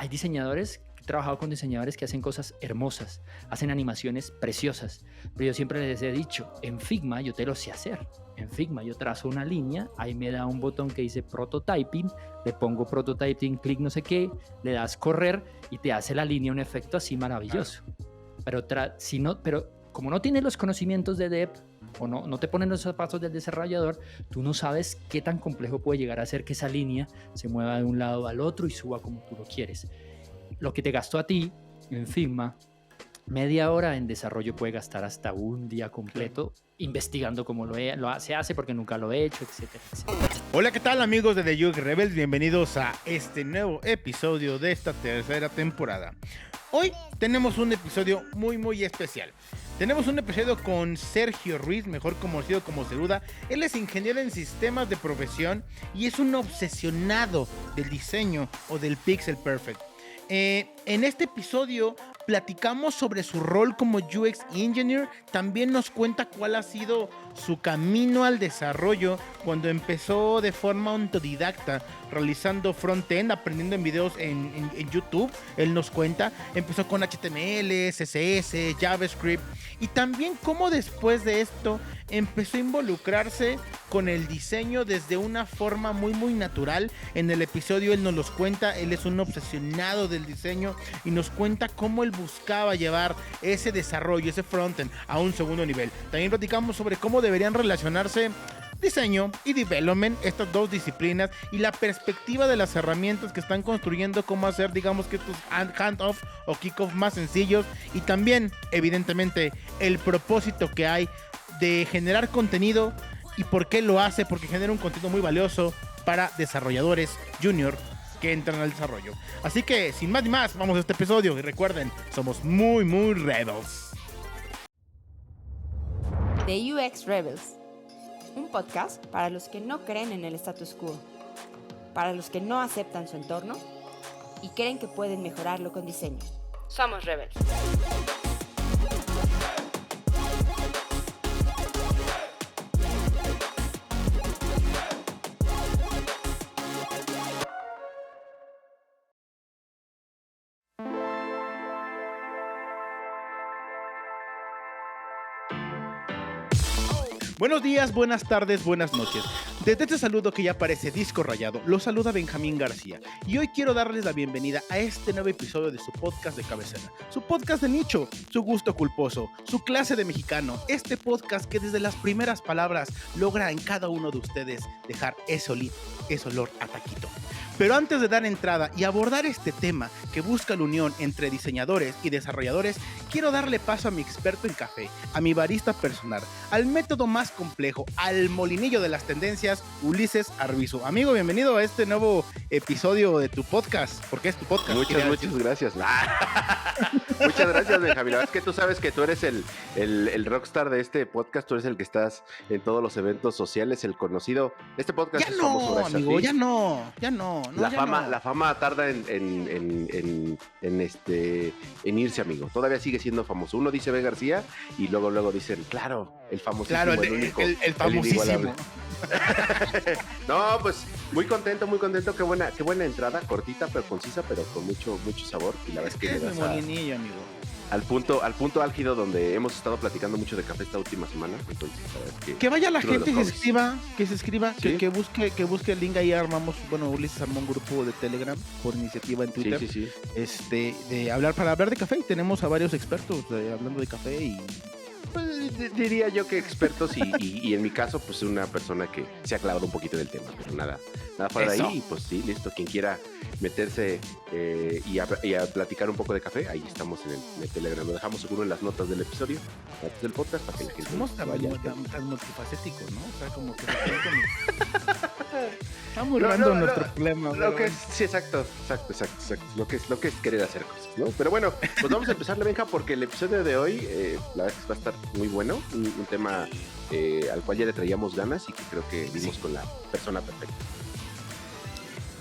hay diseñadores, he trabajado con diseñadores que hacen cosas hermosas, hacen animaciones preciosas, pero yo siempre les he dicho, en Figma yo te lo sé hacer. En Figma yo trazo una línea, ahí me da un botón que dice prototyping, le pongo prototyping, clic no sé qué, le das correr y te hace la línea un efecto así maravilloso. Pero, pero como no tienes los conocimientos de dev o no te ponen los zapatos del desarrollador, tú no sabes qué tan complejo puede llegar a ser que esa línea se mueva de un lado al otro y suba como tú lo quieres. Lo que te gastó a ti en Figma, media hora en desarrollo puede gastar hasta un día completo investigando cómo se hace porque nunca lo he hecho, etcétera, etcétera. Hola, ¿qué tal amigos de The UX Rebels? Bienvenidos a este nuevo episodio de esta tercera temporada. Hoy tenemos un episodio muy especial. Tenemos un episodio con Sergio Ruiz, mejor conocido como Ceruda. Él es ingeniero en sistemas de profesión y es un obsesionado del diseño o del pixel perfect. En este episodio platicamos sobre su rol como UX Engineer. También nos cuenta cuál ha sido su camino al desarrollo cuando empezó de forma autodidacta realizando frontend, aprendiendo en videos en YouTube. Él nos cuenta, empezó con HTML, CSS, JavaScript, y también cómo después de esto empezó a involucrarse con el diseño desde una forma muy natural. En el episodio él nos los cuenta, él es un obsesionado del diseño y nos cuenta cómo él buscaba llevar ese desarrollo, ese frontend a un segundo nivel. También platicamos sobre cómo deberían relacionarse diseño y development, estas dos disciplinas, y la perspectiva de las herramientas que están construyendo, cómo hacer, digamos, que estos handoff o kickoff más sencillos, y también, evidentemente, el propósito que hay de generar contenido y por qué lo hace, porque genera un contenido muy valioso para desarrolladores junior que entran al desarrollo. Así que, sin más ni más, vamos a este episodio, y recuerden, somos muy rebels. The UX Rebels, un podcast para los que no creen en el status quo, para los que no aceptan su entorno y creen que pueden mejorarlo con diseño. Somos Rebels. Buenos días, buenas tardes, buenas noches. Desde este saludo que ya parece disco rayado, los saluda Benjamín García. Y hoy quiero darles la bienvenida a este nuevo episodio de su podcast de cabecera. Su podcast de nicho, su gusto culposo, su clase de mexicano. Este podcast que desde las primeras palabras logra en cada uno de ustedes dejar ese olor a taquito. Pero antes de dar entrada y abordar este tema que busca la unión entre diseñadores y desarrolladores, quiero darle paso a mi experto en café, a mi barista personal, al método más complejo, al molinillo de las tendencias, Ulises Arbizu. Amigo, bienvenido a este nuevo episodio de tu podcast, porque es tu podcast. Muchas gracias. Muchas gracias, Benjamín. La verdad es que tú sabes que tú eres el rockstar de este podcast, tú eres el que estás en todos los eventos sociales, el conocido. Este podcast ya es famoso no, amigo, ya no. La fama tarda en irse, amigo. Todavía sigue siendo famoso. Uno dice Ben García y luego dicen, claro, el famosísimo, claro, el único, el famosísimo. No, pues muy contento. Qué buena entrada, cortita pero concisa, pero con mucho sabor. Y la verdad es que es mi molinillo, amigo. Al punto álgido donde hemos estado platicando mucho de café esta última semana. Entonces, que vaya la gente, que se escriba, ¿sí? que busque el link. Ahí armamos, Ulises armó un grupo de Telegram por iniciativa en Twitter. Sí. Para hablar de café, y tenemos a varios expertos hablando de café y... Pues, diría yo que expertos y en mi caso, pues una persona que se ha clavado un poquito del tema, pero nada fuera de ahí. Y pues sí, listo, quien quiera meterse y a platicar un poco de café, ahí estamos en el Telegram. Lo dejamos seguro en las notas del episodio, antes del podcast, para que la gente somos tan multifacéticos, ¿no? O sea, como que estamos dando nuestro problema. Sí, exacto. Lo que es querer hacer cosas, ¿no? Pero bueno, pues vamos a empezarle, Benja, porque el episodio de hoy, la verdad es que va a estar muy bueno, un tema al cual ya le traíamos ganas y que creo que vimos con la persona perfecta.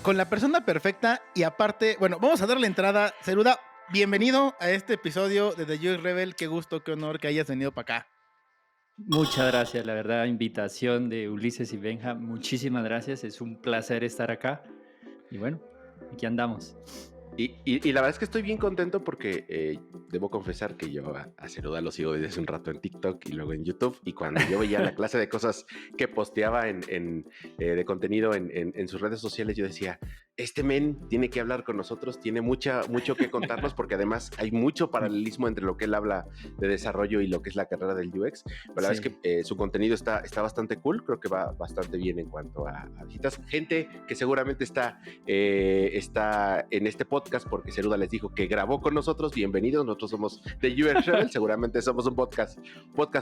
Con la persona perfecta, y aparte, vamos a darle entrada. Ceruda, bienvenido a este episodio de The UX Rebel. Qué gusto, qué honor que hayas venido para acá. Muchas gracias, la verdad, invitación de Ulises y Benja, muchísimas gracias, es un placer estar acá y bueno, aquí andamos. Y la verdad es que estoy bien contento porque debo confesar que yo a Ceruda lo sigo desde hace un rato en TikTok y luego en YouTube. Y cuando yo veía la clase de cosas que posteaba de contenido en sus redes sociales, yo decía, este men tiene que hablar con nosotros, tiene mucho que contarnos, porque además hay mucho paralelismo entre lo que él habla de desarrollo y lo que es la carrera del UX. Pero la verdad es que su contenido está bastante cool, creo que va bastante bien en cuanto a visitas. Gente que seguramente está en este podcast porque Ceruda les dijo que grabó con nosotros. Bienvenidos, nosotros somos The UX Rebel. Seguramente somos un podcast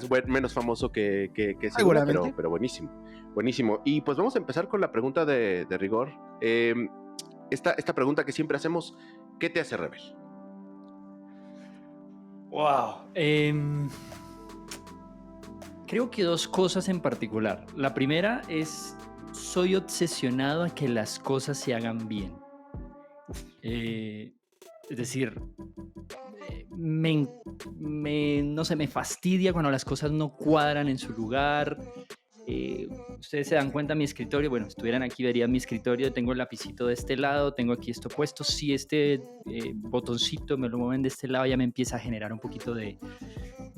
web menos famoso que Ceruda, pero buenísimo. Y pues vamos a empezar con la pregunta de rigor. Esta pregunta que siempre hacemos, ¿qué te hace rebel? Wow. Creo que dos cosas en particular. La primera es, soy obsesionado a que las cosas se hagan bien. Es decir, no sé, me fastidia cuando las cosas no cuadran en su lugar. Ustedes se dan cuenta, mi escritorio, bueno, si estuvieran aquí verían mi escritorio, tengo el lapicito de este lado, tengo aquí esto puesto. Si este botoncito me lo mueven de este lado, ya me empieza a generar un poquito de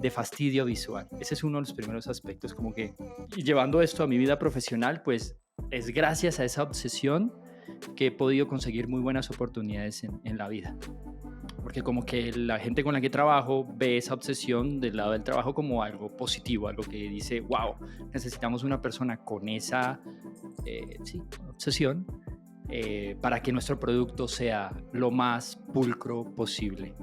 fastidio visual. Ese es uno de los primeros aspectos, como que, y llevando esto a mi vida profesional, pues es gracias a esa obsesión que he podido conseguir muy buenas oportunidades en la vida. Porque como que la gente con la que trabajo ve esa obsesión del lado del trabajo como algo positivo, algo que dice, wow, necesitamos una persona con esa obsesión para que nuestro producto sea lo más pulcro posible.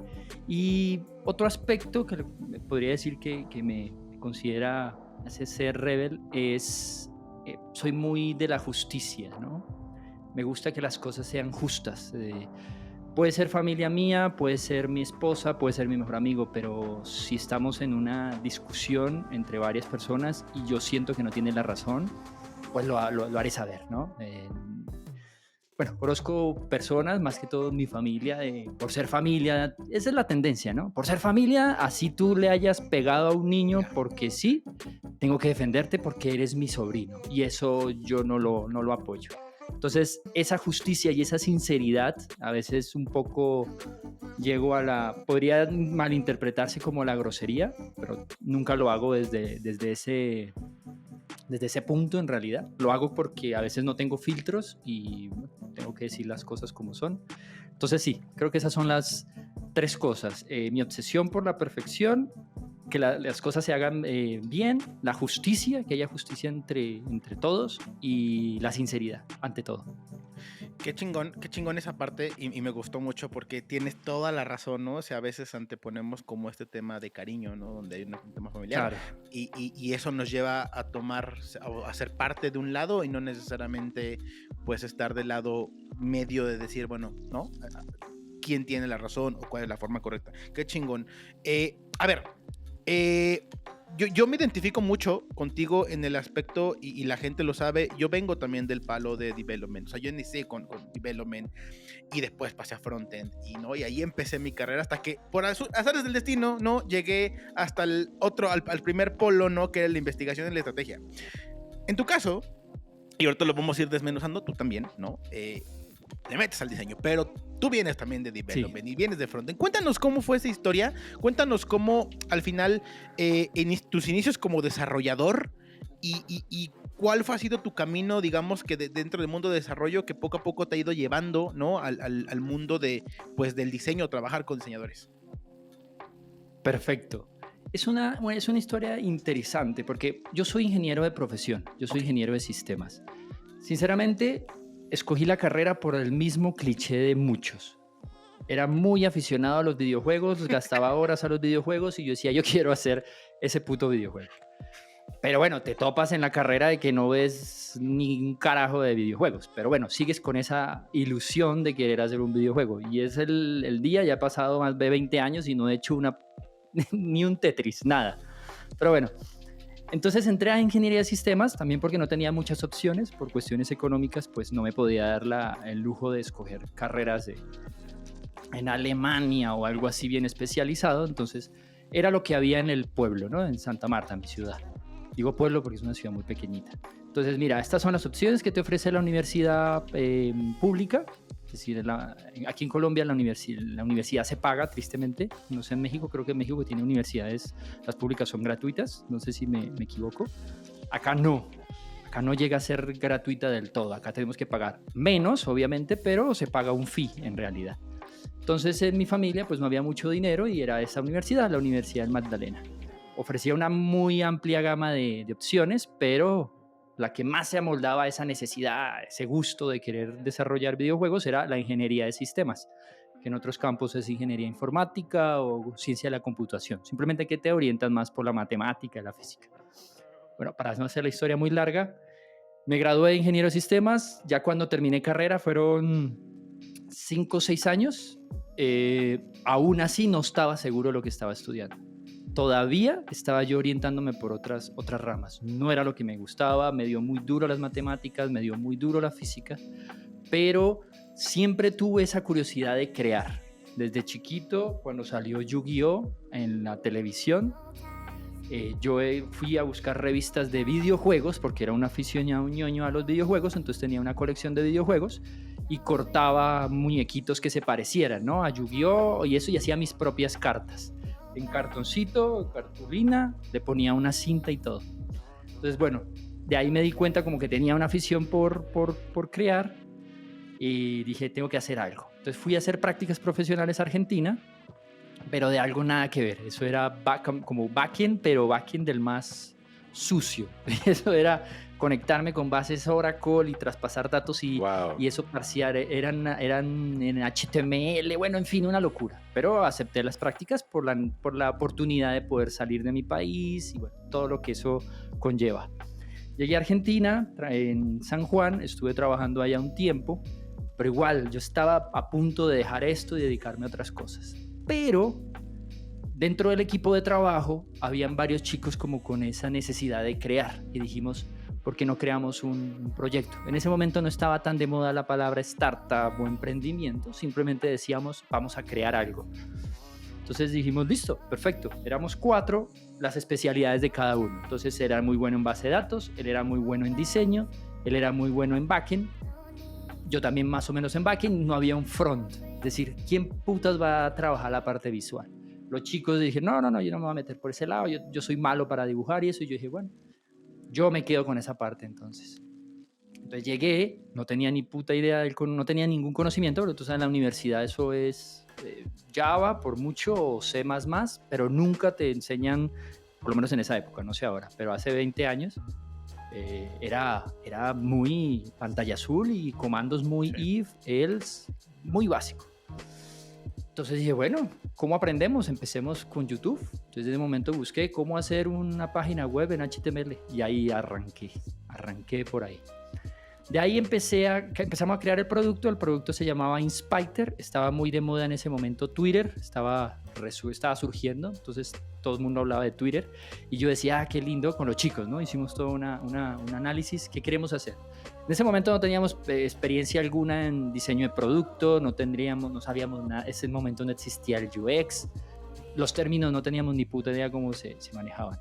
Y otro aspecto que podría decir que me considera hace ser rebel es, soy muy de la justicia, ¿no? Me gusta que las cosas sean justas. Puede ser familia mía, puede ser mi esposa, puede ser mi mejor amigo, pero si estamos en una discusión entre varias personas y yo siento que no tiene la razón, pues lo haré saber, ¿no? Bueno, conozco personas, más que todo mi familia, por ser familia, esa es la tendencia, ¿no? Por ser familia, así tú le hayas pegado a un niño porque sí, tengo que defenderte porque eres mi sobrino, y eso yo no lo apoyo. Entonces, esa justicia y esa sinceridad, a veces un poco podría malinterpretarse como la grosería, pero nunca lo hago desde ese punto en realidad. Lo hago porque a veces no tengo filtros y tengo que decir las cosas como son. Entonces sí, creo que esas son las tres cosas. Mi obsesión por la perfección, que las cosas se hagan bien, la justicia, que haya justicia entre todos, y la sinceridad, ante todo. Qué chingón esa parte, y me gustó mucho porque tienes toda la razón, ¿no? O sea, a veces anteponemos como este tema de cariño, ¿no? Donde hay un tema familiar. Claro. Y eso nos lleva a ser parte de un lado y no necesariamente pues estar del lado medio de decir, bueno, ¿no? ¿Quién tiene la razón o cuál es la forma correcta? Qué chingón. A ver, yo me identifico mucho contigo en el aspecto, y la gente lo sabe, yo vengo también del palo de development. O sea, yo inicié con development y después pasé a frontend, y ahí empecé mi carrera hasta que por azares del destino, ¿no? Llegué hasta al primer polo, ¿no? Que era la investigación y la estrategia. En tu caso, y ahorita lo vamos a ir desmenuzando, tú también, ¿no? Le metes al diseño, pero tú vienes también de development, sí, y vienes de frontend. Cuéntanos cómo fue esa historia, cuéntanos cómo al final tus inicios como desarrollador y cuál ha sido tu camino, digamos, que dentro del mundo de desarrollo, que poco a poco te ha ido llevando, ¿no? al mundo del diseño, trabajar con diseñadores. Perfecto. Es una historia interesante porque yo soy ingeniero de profesión, yo soy ingeniero de sistemas. Sinceramente, escogí la carrera por el mismo cliché de muchos. Era muy aficionado a los videojuegos, gastaba horas a los videojuegos y yo decía, yo quiero hacer ese puto videojuego. Pero bueno, te topas en la carrera de que no ves ni un carajo de videojuegos. Pero bueno, sigues con esa ilusión de querer hacer un videojuego. Y es el día, ya ha pasado más de 20 años y no he hecho ni un Tetris, nada. Pero bueno, entonces entré a ingeniería de sistemas también porque no tenía muchas opciones. Por cuestiones económicas, pues no me podía dar el lujo de escoger carreras en Alemania o algo así bien especializado. Entonces era lo que había en el pueblo, ¿no? En Santa Marta, mi ciudad. Digo pueblo porque es una ciudad muy pequeñita. Entonces, mira, estas son las opciones que te ofrece la universidad pública. Es decir, aquí en Colombia la universidad se paga, tristemente. No sé en México, creo que en México tiene universidades, las públicas son gratuitas, no sé si me equivoco. Acá no llega a ser gratuita del todo, acá tenemos que pagar menos, obviamente, pero se paga un fee en realidad. Entonces en mi familia pues no había mucho dinero y era esa universidad, la Universidad del Magdalena. Ofrecía una muy amplia gama de opciones, pero la que más se amoldaba a esa necesidad, ese gusto de querer desarrollar videojuegos era la ingeniería de sistemas, que en otros campos es ingeniería informática o ciencia de la computación. Simplemente que te orientas más por la matemática y la física. Bueno, para no hacer la historia muy larga, me gradué de ingeniero de sistemas. Ya cuando terminé carrera fueron 5 o 6 años. Aún así no estaba seguro de lo que estaba estudiando. Todavía estaba yo orientándome por otras ramas. No era lo que me gustaba, me dio muy duro las matemáticas, me dio muy duro la física, pero siempre tuve esa curiosidad de crear. Desde chiquito, cuando salió Yu-Gi-Oh! En la televisión, yo fui a buscar revistas de videojuegos, porque era un aficionado, un ñoño a los videojuegos, entonces tenía una colección de videojuegos y cortaba muñequitos que se parecieran, ¿no? A Yu-Gi-Oh! Y eso, y hacía mis propias cartas. En cartoncito, cartulina, le ponía una cinta y todo. Entonces, bueno, de ahí me di cuenta como que tenía una afición por crear y dije, tengo que hacer algo. Entonces fui a hacer prácticas profesionales a Argentina, pero de algo nada que ver. Eso era como backend, pero backend del más sucio. Eso era conectarme con bases Oracle y traspasar datos y eso parciar, eran en HTML, bueno, en fin, una locura. Pero acepté las prácticas por la oportunidad de poder salir de mi país y bueno, todo lo que eso conlleva. Llegué a Argentina, en San Juan, estuve trabajando allá un tiempo, pero igual yo estaba a punto de dejar esto y dedicarme a otras cosas. Pero dentro del equipo de trabajo habían varios chicos como con esa necesidad de crear y dijimos, ¿por qué no creamos un proyecto? En ese momento no estaba tan de moda la palabra startup o emprendimiento, simplemente decíamos, vamos a crear algo. Entonces dijimos, listo, perfecto. Éramos 4, las especialidades de cada uno. Entonces él era muy bueno en base de datos, él era muy bueno en diseño, él era muy bueno en backend, yo también más o menos en backend, no había un front. Es decir, ¿quién putas va a trabajar la parte visual? Los chicos dijeron, no, yo no me voy a meter por ese lado, yo soy malo para dibujar y eso. Y yo dije, bueno, yo me quedo con esa parte entonces. Entonces llegué, no tenía ni puta idea, no tenía ningún conocimiento, pero tú sabes, en la universidad eso es Java por mucho o C++, pero nunca te enseñan, por lo menos en esa época, no sé ahora, pero hace 20 años, era muy pantalla azul y comandos muy if, else, muy básico. Entonces dije, bueno, ¿cómo aprendemos? Empecemos con YouTube. Entonces en ese momento busqué cómo hacer una página web en HTML y ahí arranqué por ahí. De ahí empezamos a crear el producto se llamaba Inspector, estaba muy de moda en ese momento Twitter, estaba surgiendo, entonces todo el mundo hablaba de Twitter y yo decía, qué lindo con los chicos, ¿no? Hicimos todo un análisis, ¿qué queremos hacer? En ese momento no teníamos experiencia alguna en diseño de producto, no sabíamos nada, en ese momento no existía el UX, los términos no teníamos ni puta idea cómo se manejaban.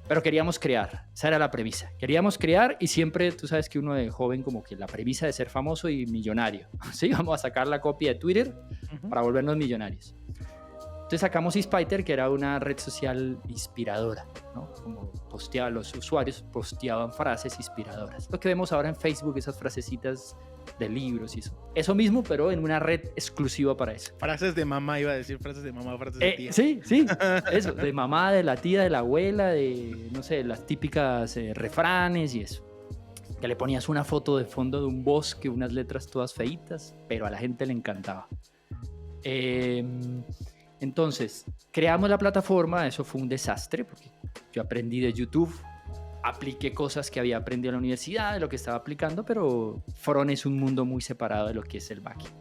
Pero queríamos crear, esa era la premisa. Queríamos crear y siempre, tú sabes que uno de joven como que la premisa de ser famoso y millonario. ¿Sí? Vamos a sacar la copia de Twitter para volvernos millonarios. Entonces sacamos Inspector, que era una red social inspiradora, ¿no? Como los usuarios posteaban frases inspiradoras. Lo que vemos ahora en Facebook, esas frasecitas de libros y eso. Eso mismo, pero en una red exclusiva para eso. Frases de mamá, iba a decir frases de mamá, frases de tía. Sí, eso, de mamá, de la tía, de la abuela, de, no sé, las típicas refranes y eso. Que le ponías una foto de fondo de un bosque, unas letras todas feitas, pero a la gente le encantaba. Entonces, creamos la plataforma, eso fue un desastre, porque yo aprendí de YouTube, apliqué cosas que había aprendido en la universidad, de lo que estaba aplicando, pero Front es un mundo muy separado de lo que es el backend.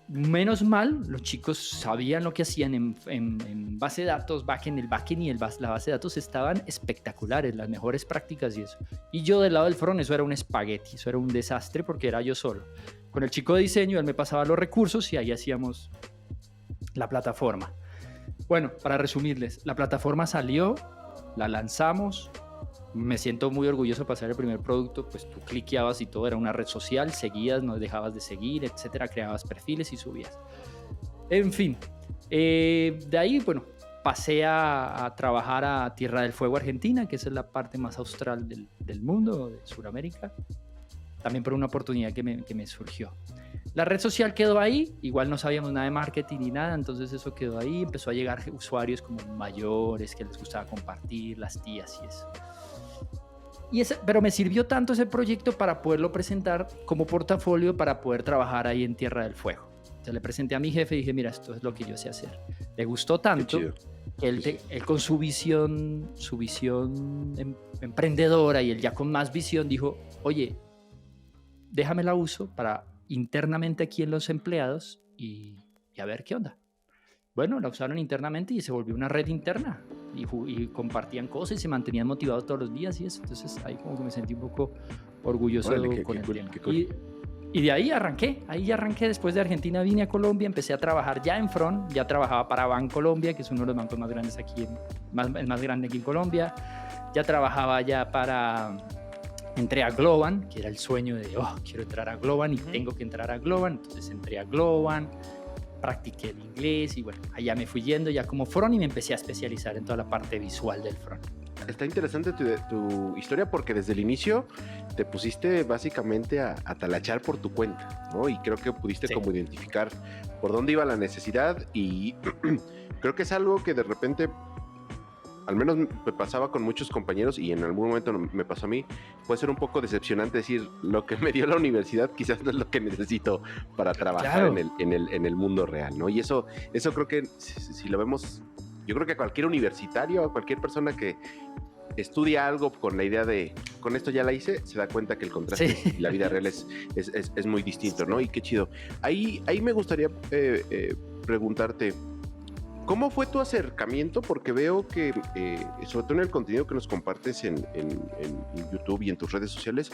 Menos mal, los chicos sabían lo que hacían en base de datos, el backend y la base de datos estaban espectaculares, las mejores prácticas y eso. Y yo del lado del front, eso era un espagueti, eso era un desastre porque era yo solo. Con el chico de diseño, él me pasaba los recursos y ahí hacíamos la plataforma. Bueno, para resumirles, la plataforma salió, la lanzamos, me siento muy orgulloso de pasar el primer producto, pues tú cliqueabas y todo, era una red social, seguías, no dejabas de seguir, etcétera, creabas perfiles y subías. En fin, de ahí, bueno, pasé a trabajar a Tierra del Fuego, Argentina, que es la parte más austral del mundo, de Sudamérica, también por una oportunidad que me surgió. La red social quedó ahí, igual no sabíamos nada de marketing ni nada, entonces eso quedó ahí, empezó a llegar usuarios como mayores que les gustaba compartir, las tías y eso. Pero me sirvió tanto ese proyecto para poderlo presentar como portafolio para poder trabajar ahí en Tierra del Fuego. Entonces le presenté a mi jefe y dije, mira, esto es lo que yo sé hacer. Le gustó tanto que él con su visión emprendedora y él ya con más visión dijo, oye, déjame la uso para internamente aquí en los empleados y a ver qué onda. Bueno, la usaron internamente y se volvió una red interna y compartían cosas y se mantenían motivados todos los días y eso. Entonces ahí como que me sentí un poco orgulloso con el tema. Y de ahí arranqué, después de Argentina vine a Colombia, empecé a trabajar ya en Front, ya trabajaba para Bancolombia, que es uno de los bancos más grandes aquí, el más grande aquí en Colombia, ya trabajaba ya entré a Globant, que era el sueño de, quiero entrar a Globant y tengo que entrar a Globant, entonces entré a Globant, practiqué el inglés y bueno, allá me fui yendo ya como Front y me empecé a especializar en toda la parte visual del Front. Está interesante tu historia porque desde el inicio te pusiste básicamente a talachar por tu cuenta, ¿no? Y creo que pudiste como identificar por dónde iba la necesidad y creo que es algo que de repente, al menos me pasaba con muchos compañeros y en algún momento me pasó a mí, puede ser un poco decepcionante decir, lo que me dio la universidad quizás no es lo que necesito para trabajar en el mundo real, ¿no? Y eso creo que si lo vemos, yo creo que cualquier universitario o cualquier persona que estudia algo con la idea de, con esto ya la hice, se da cuenta que el contraste y la vida real es muy distinto, ¿no? Y qué chido. Ahí me gustaría preguntarte, ¿cómo fue tu acercamiento? Porque veo que, sobre todo en el contenido que nos compartes en YouTube y en tus redes sociales,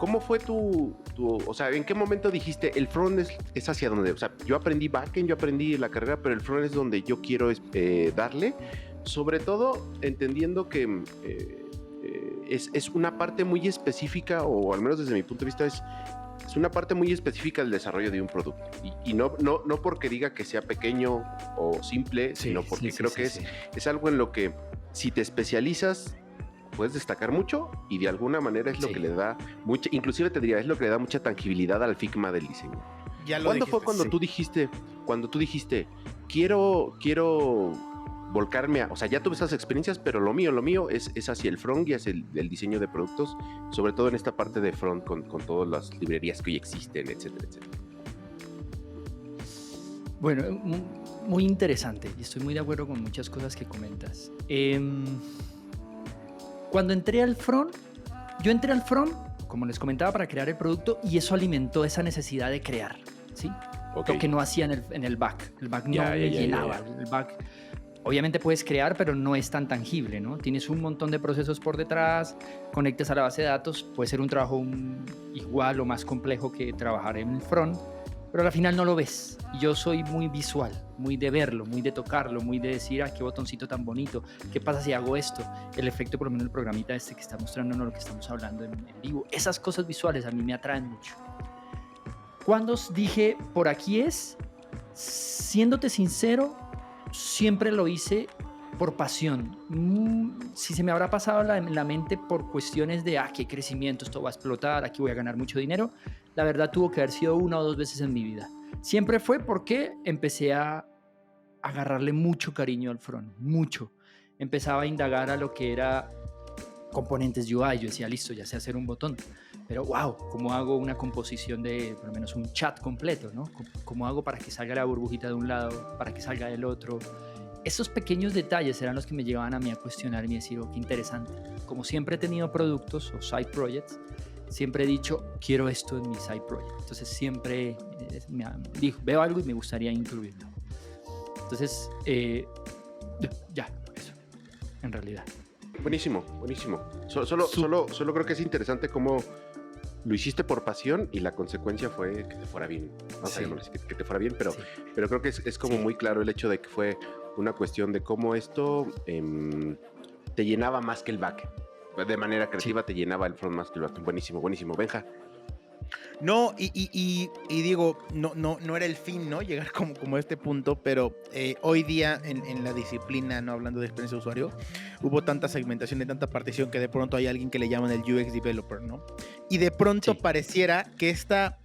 ¿cómo fue o sea, en qué momento dijiste, el front es hacia donde, o sea, yo aprendí backend, yo aprendí la carrera, pero el front es donde yo quiero darle, sobre todo entendiendo que es una parte muy específica, o al menos desde mi punto de vista es una parte muy específica del desarrollo de un producto. Y no porque diga que sea pequeño o simple, sino porque creo que es algo en lo que si te especializas puedes destacar mucho y de alguna manera es lo que le da mucha, inclusive te diría, es lo que le da mucha tangibilidad al Figma del diseño. ¿Cuándo fue cuando tú dijiste, quiero volcarme o sea, ya tuve esas experiencias, pero lo mío es hacia el front y hacia el diseño de productos, sobre todo en esta parte de front con todas las librerías que hoy existen, etcétera, etcétera? Bueno, muy interesante y estoy muy de acuerdo con muchas cosas que comentas. Cuando entré al front, como les comentaba, para crear el producto y eso alimentó esa necesidad de crear, ¿sí? Lo que no hacía en el back. El back no me llenaba. El back, obviamente puedes crear, pero no es tan tangible, ¿no? Tienes un montón de procesos por detrás, conectas a la base de datos, puede ser un trabajo igual o más complejo que trabajar en el front, pero al final no lo ves. Yo soy muy visual, muy de verlo, muy de tocarlo, muy de decir, qué botoncito tan bonito, qué pasa si hago esto, el efecto, por lo menos el programita que está mostrándonos lo que estamos hablando en vivo. Esas cosas visuales a mí me atraen mucho. Cuando dije, por aquí es, siéndote sincero, siempre lo hice por pasión. Si se me habrá pasado en la mente por cuestiones de, qué crecimiento, esto va a explotar, aquí voy a ganar mucho dinero, la verdad tuvo que haber sido 1 o 2 veces en mi vida. Siempre fue porque empecé a agarrarle mucho cariño al front, mucho. Empezaba a indagar a lo que era componentes UI. Yo decía, listo, ya sé hacer un botón, pero wow, ¿cómo hago una composición de por lo menos un chat completo, ¿no? ¿Cómo hago para que salga la burbujita de un lado, para que salga del otro? Esos pequeños detalles eran los que me llevaban a mí a cuestionarme y decir, qué interesante. Como siempre he tenido productos o side projects, siempre he dicho, quiero esto en mi side project. Entonces siempre veo algo y me gustaría incluirlo. Entonces, eso, en realidad. Buenísimo. Solo creo que es interesante cómo lo hiciste por pasión y la consecuencia fue que te fuera bien. Que te fuera bien, pero creo que es como muy claro el hecho de que fue una cuestión de cómo esto te llenaba más que el back. de manera creativa te llenaba el front más que el backend. Buenísimo, buenísimo. Benja. No, y digo, no era el fin, ¿no? Llegar como a este punto, pero hoy día en la disciplina, no hablando de experiencia de usuario, hubo tanta segmentación y tanta partición que de pronto hay alguien que le llaman el UX developer, ¿no? Y de pronto pareciera que esta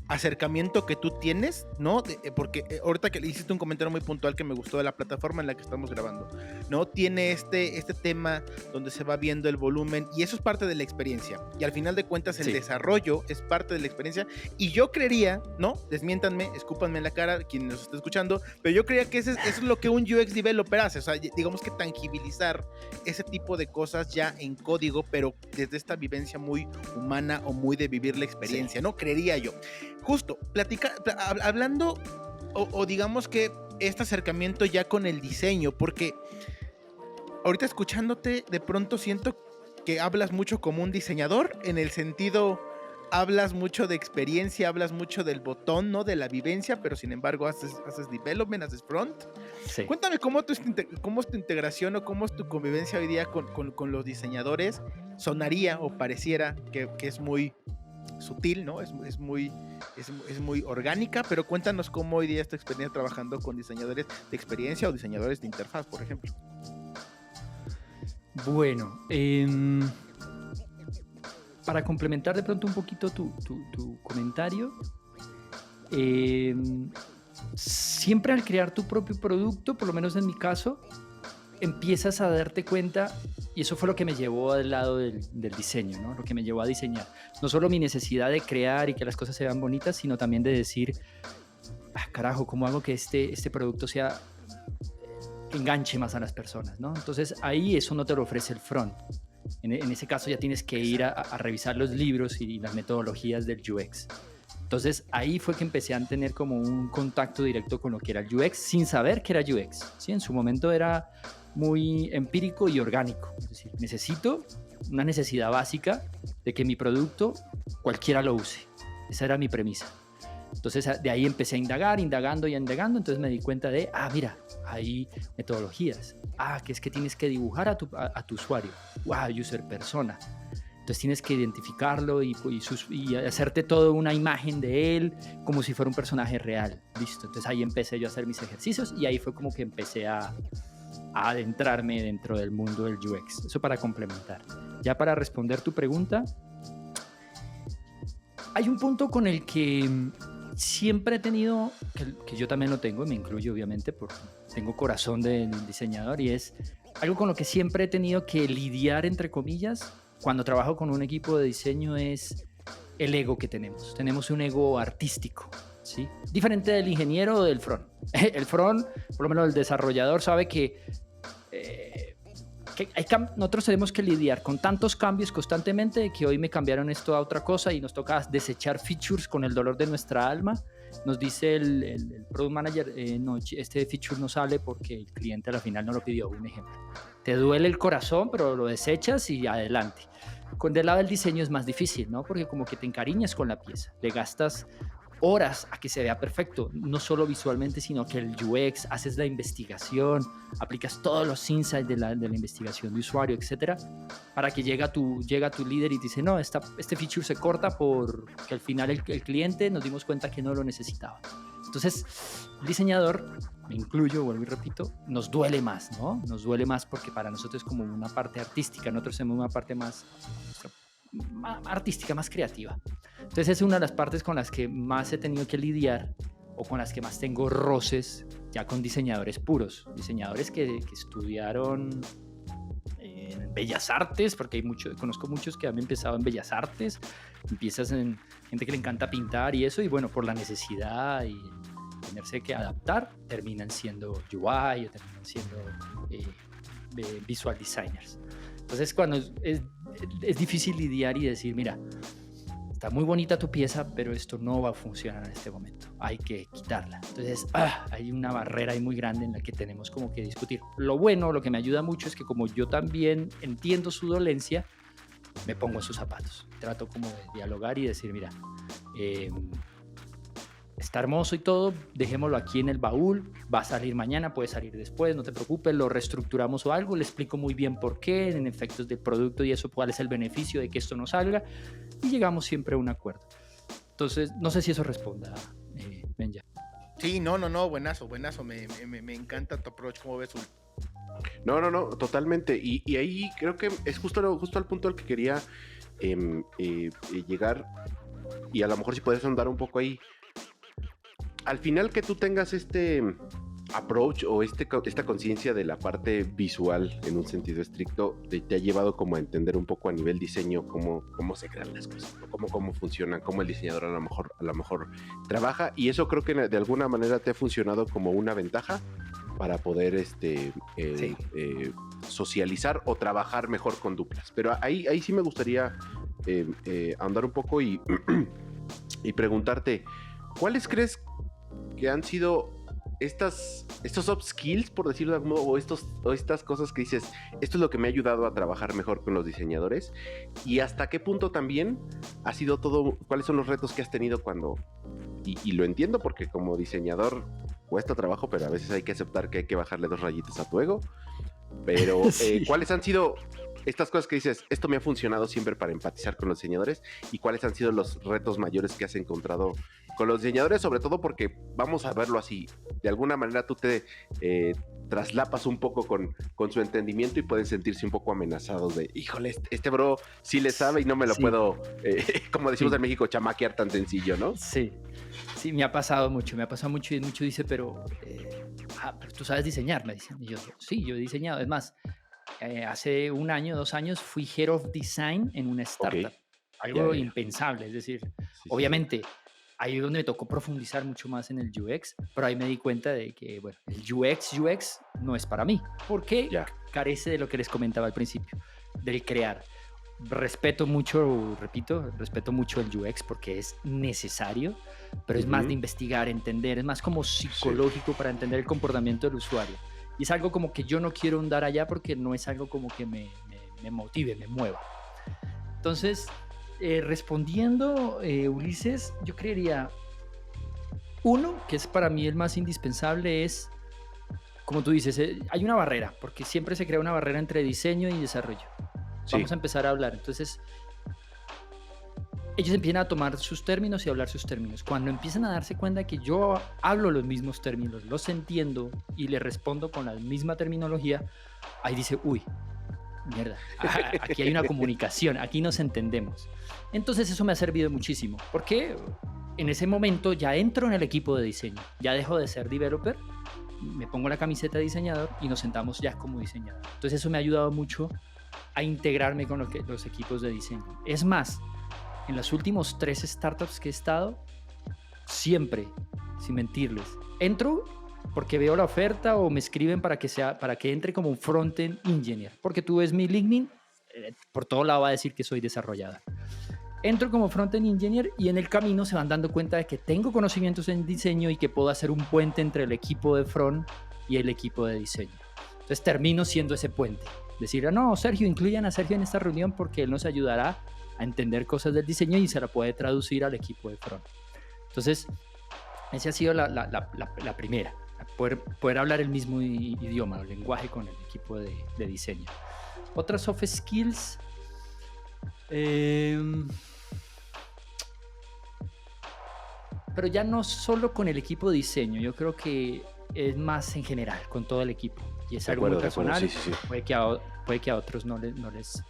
acercamiento que tú tienes, ¿no? Porque ahorita que le hiciste un comentario muy puntual que me gustó de la plataforma en la que estamos grabando, ¿no? Tiene este tema donde se va viendo el volumen y eso es parte de la experiencia. Y al final de cuentas el desarrollo es parte de la experiencia y yo creería, ¿no? Desmiéntanme, escúpanme en la cara quien nos está escuchando, pero yo creía que eso es lo que un UX developer hace, o sea, digamos que tangibilizar ese tipo de cosas ya en código, pero desde esta vivencia muy humana o muy de vivir la experiencia, ¿no? Creería yo. Justo, hablando o digamos que este acercamiento ya con el diseño, porque ahorita escuchándote de pronto siento que hablas mucho como un diseñador, en el sentido, hablas mucho de experiencia, hablas mucho del botón, ¿no? De la vivencia, pero sin embargo haces development, haces front. Sí. Cuéntame cómo es tu integración o cómo es tu convivencia hoy día con los diseñadores. Sonaría o pareciera que es muy sutil, ¿no? Es muy orgánica, pero cuéntanos cómo hoy día es tu experiencia trabajando con diseñadores de experiencia o diseñadores de interfaz, por ejemplo. Bueno, para complementar de pronto un poquito tu comentario, siempre al crear tu propio producto, por lo menos en mi caso, empiezas a darte cuenta, y eso fue lo que me llevó al lado del diseño, ¿no? Lo que me llevó a diseñar. No solo mi necesidad de crear y que las cosas se vean bonitas, sino también de decir, carajo, ¿cómo hago que este producto que enganche más a las personas, ¿no? Entonces ahí eso no te lo ofrece el front. En ese caso ya tienes que ir a revisar los libros y las metodologías del UX. Entonces ahí fue que empecé a tener como un contacto directo con lo que era el UX sin saber que era UX, ¿sí? En su momento era muy empírico y orgánico, es decir, necesito una necesidad básica de que mi producto cualquiera lo use. Esa era mi premisa. Entonces de ahí empecé a indagando, entonces me di cuenta de, mira, hay metodologías, que es que tienes que dibujar a tu usuario, user persona. Entonces tienes que identificarlo y hacerte toda una imagen de él como si fuera un personaje real. Listo. Entonces ahí empecé yo a hacer mis ejercicios y ahí fue como que empecé a adentrarme dentro del mundo del UX. Eso para complementar. Ya para responder tu pregunta, hay un punto con el que siempre he tenido, que yo también lo tengo y me incluyo obviamente porque tengo corazón de diseñador, y es algo con lo que siempre he tenido que lidiar, entre comillas, cuando trabajo con un equipo de diseño, es el ego que tenemos. Tenemos un ego artístico, ¿sí? Diferente del ingeniero o del front. El front, por lo menos el desarrollador, sabe que nosotros tenemos que lidiar con tantos cambios constantemente, de que hoy me cambiaron esto a otra cosa y nos toca desechar features con el dolor de nuestra alma. Nos dice el product manager, no, este feature no sale porque el cliente a la final no lo pidió, un ejemplo. Te duele el corazón, pero lo desechas y adelante. Del lado del diseño es más difícil, ¿no? Porque como que te encariñas con la pieza, le gastas horas a que se vea perfecto, no solo visualmente, sino que el UX, haces la investigación, aplicas todos los insights de la investigación de usuario, etcétera, para que llega tu líder y te dice, no, este feature se corta porque al final el cliente nos dimos cuenta que no lo necesitaba. Entonces, el diseñador, me incluyo, vuelvo y repito, nos duele más, ¿no? Nos duele más porque para nosotros es como una parte artística, nosotros tenemos una parte más artística, más creativa. Entonces es una de las partes con las que más he tenido que lidiar, o con las que más tengo roces ya con diseñadores puros, diseñadores que estudiaron en Bellas Artes, porque conozco muchos que han empezado en Bellas Artes, empiezas en gente que le encanta pintar y eso, y bueno, por la necesidad y tenerse que adaptar, terminan siendo UI o terminan siendo visual designers. Entonces cuando es difícil lidiar y decir, mira, está muy bonita tu pieza, pero esto no va a funcionar en este momento, hay que quitarla. Entonces hay una barrera ahí muy grande en la que tenemos como que discutir. Lo que me ayuda mucho es que como yo también entiendo su dolencia, me pongo en sus zapatos, trato como de dialogar y decir, mira, está hermoso y todo, dejémoslo aquí en el baúl, va a salir mañana, puede salir después, no te preocupes, lo reestructuramos o algo, le explico muy bien por qué, en efectos del producto y eso, cuál es el beneficio de que esto no salga, y llegamos siempre a un acuerdo. Entonces, no sé si eso responda, Benja. Sí, no, buenazo, me encanta tu approach, ¿cómo ves? No, totalmente. Y ahí creo que es justo al punto al que quería llegar. Y a lo mejor si puedes andar un poco ahí. Al final que tú tengas este approach o esta conciencia de la parte visual en un sentido estricto, te ha llevado como a entender un poco a nivel diseño cómo se crean las cosas, ¿no? cómo funcionan, cómo el diseñador a lo mejor trabaja, y eso creo que de alguna manera te ha funcionado como una ventaja para poder socializar o trabajar mejor con duplas. Pero ahí sí me gustaría andar un poco y preguntarte, ¿cuáles crees que han sido estos soft skills, por decirlo de algún modo, o estas cosas que dices, esto es lo que me ha ayudado a trabajar mejor con los diseñadores? Y hasta qué punto también ha sido todo, cuáles son los retos que has tenido cuando, y lo entiendo porque como diseñador cuesta trabajo, pero a veces hay que aceptar que hay que bajarle 2 rayitas a tu ego, pero sí. ¿Cuáles han sido estas cosas que dices, esto me ha funcionado siempre para empatizar con los diseñadores, y cuáles han sido los retos mayores que has encontrado con los diseñadores? Sobre todo porque, vamos a verlo así, de alguna manera tú te traslapas un poco con su entendimiento y pueden sentirse un poco amenazados de, híjole, este bro sí le sabe y no me lo puedo, como decimos en México, chamaquear tan sencillo, ¿no? Sí, me ha pasado mucho y mucho dice, pero tú sabes diseñar, me dicen. Y yo, sí, yo he diseñado, es más, hace 1 año, 2 años fui Head of Design en una startup, algo impensable, es decir, obviamente ahí es donde me tocó profundizar mucho más en el UX, pero ahí me di cuenta de que, bueno, el UX no es para mí, porque carece de lo que les comentaba al principio, del crear. Respeto mucho el UX porque es necesario, pero es más de investigar, entender, es más como psicológico para entender el comportamiento del usuario. Y es algo como que yo no quiero andar allá porque no es algo como que me motive, me mueva. Entonces, respondiendo, Ulises, yo creería, uno, que es para mí el más indispensable, es, como tú dices, hay una barrera, porque siempre se crea una barrera entre diseño y desarrollo. Vamos a empezar a hablar. Entonces, ellos empiezan a tomar sus términos y a hablar sus términos. Cuando empiezan a darse cuenta que yo hablo los mismos términos, los entiendo y les respondo con la misma terminología, ahí dice, uy, mierda, aquí hay una comunicación, aquí nos entendemos. Entonces eso me ha servido muchísimo, porque en ese momento ya entro en el equipo de diseño, ya dejo de ser developer, me pongo la camiseta de diseñador y nos sentamos ya como diseñador. Entonces eso me ha ayudado mucho a integrarme con los equipos de diseño. Es más, en los últimos 3 startups que he estado, siempre, sin mentirles, entro porque veo la oferta o me escriben para que entre como un front-end engineer, porque tú ves mi LinkedIn, por todo lado va a decir que soy desarrollador. Entro como front-end engineer y en el camino se van dando cuenta de que tengo conocimientos en diseño y que puedo hacer un puente entre el equipo de front y el equipo de diseño. Entonces termino siendo ese puente. Decir, no, Sergio, incluyan a Sergio en esta reunión porque él nos ayudará a entender cosas del diseño y se la puede traducir al equipo de front. Entonces, esa ha sido la primera. Poder hablar el mismo idioma, el lenguaje con el equipo de diseño. Otras soft skills, pero ya no solo con el equipo de diseño, yo creo que es más en general, con todo el equipo. Y es algo muy personal, sí. Puede que a otros no les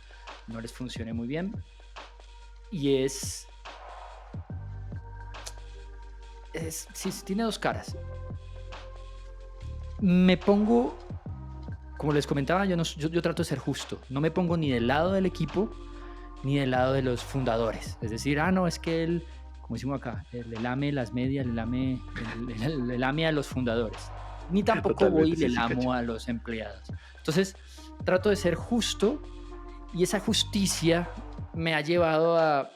funcione muy bien. Y tiene 2 caras. Me pongo, como les comentaba, yo trato de ser justo. No me pongo ni del lado del equipo ni del lado de los fundadores. Es decir, no, es que él, como decimos acá, le lame las medias, le lame a los fundadores. Ni tampoco voy y le lamo a los empleados. Entonces, trato de ser justo y esa justicia me ha llevado a...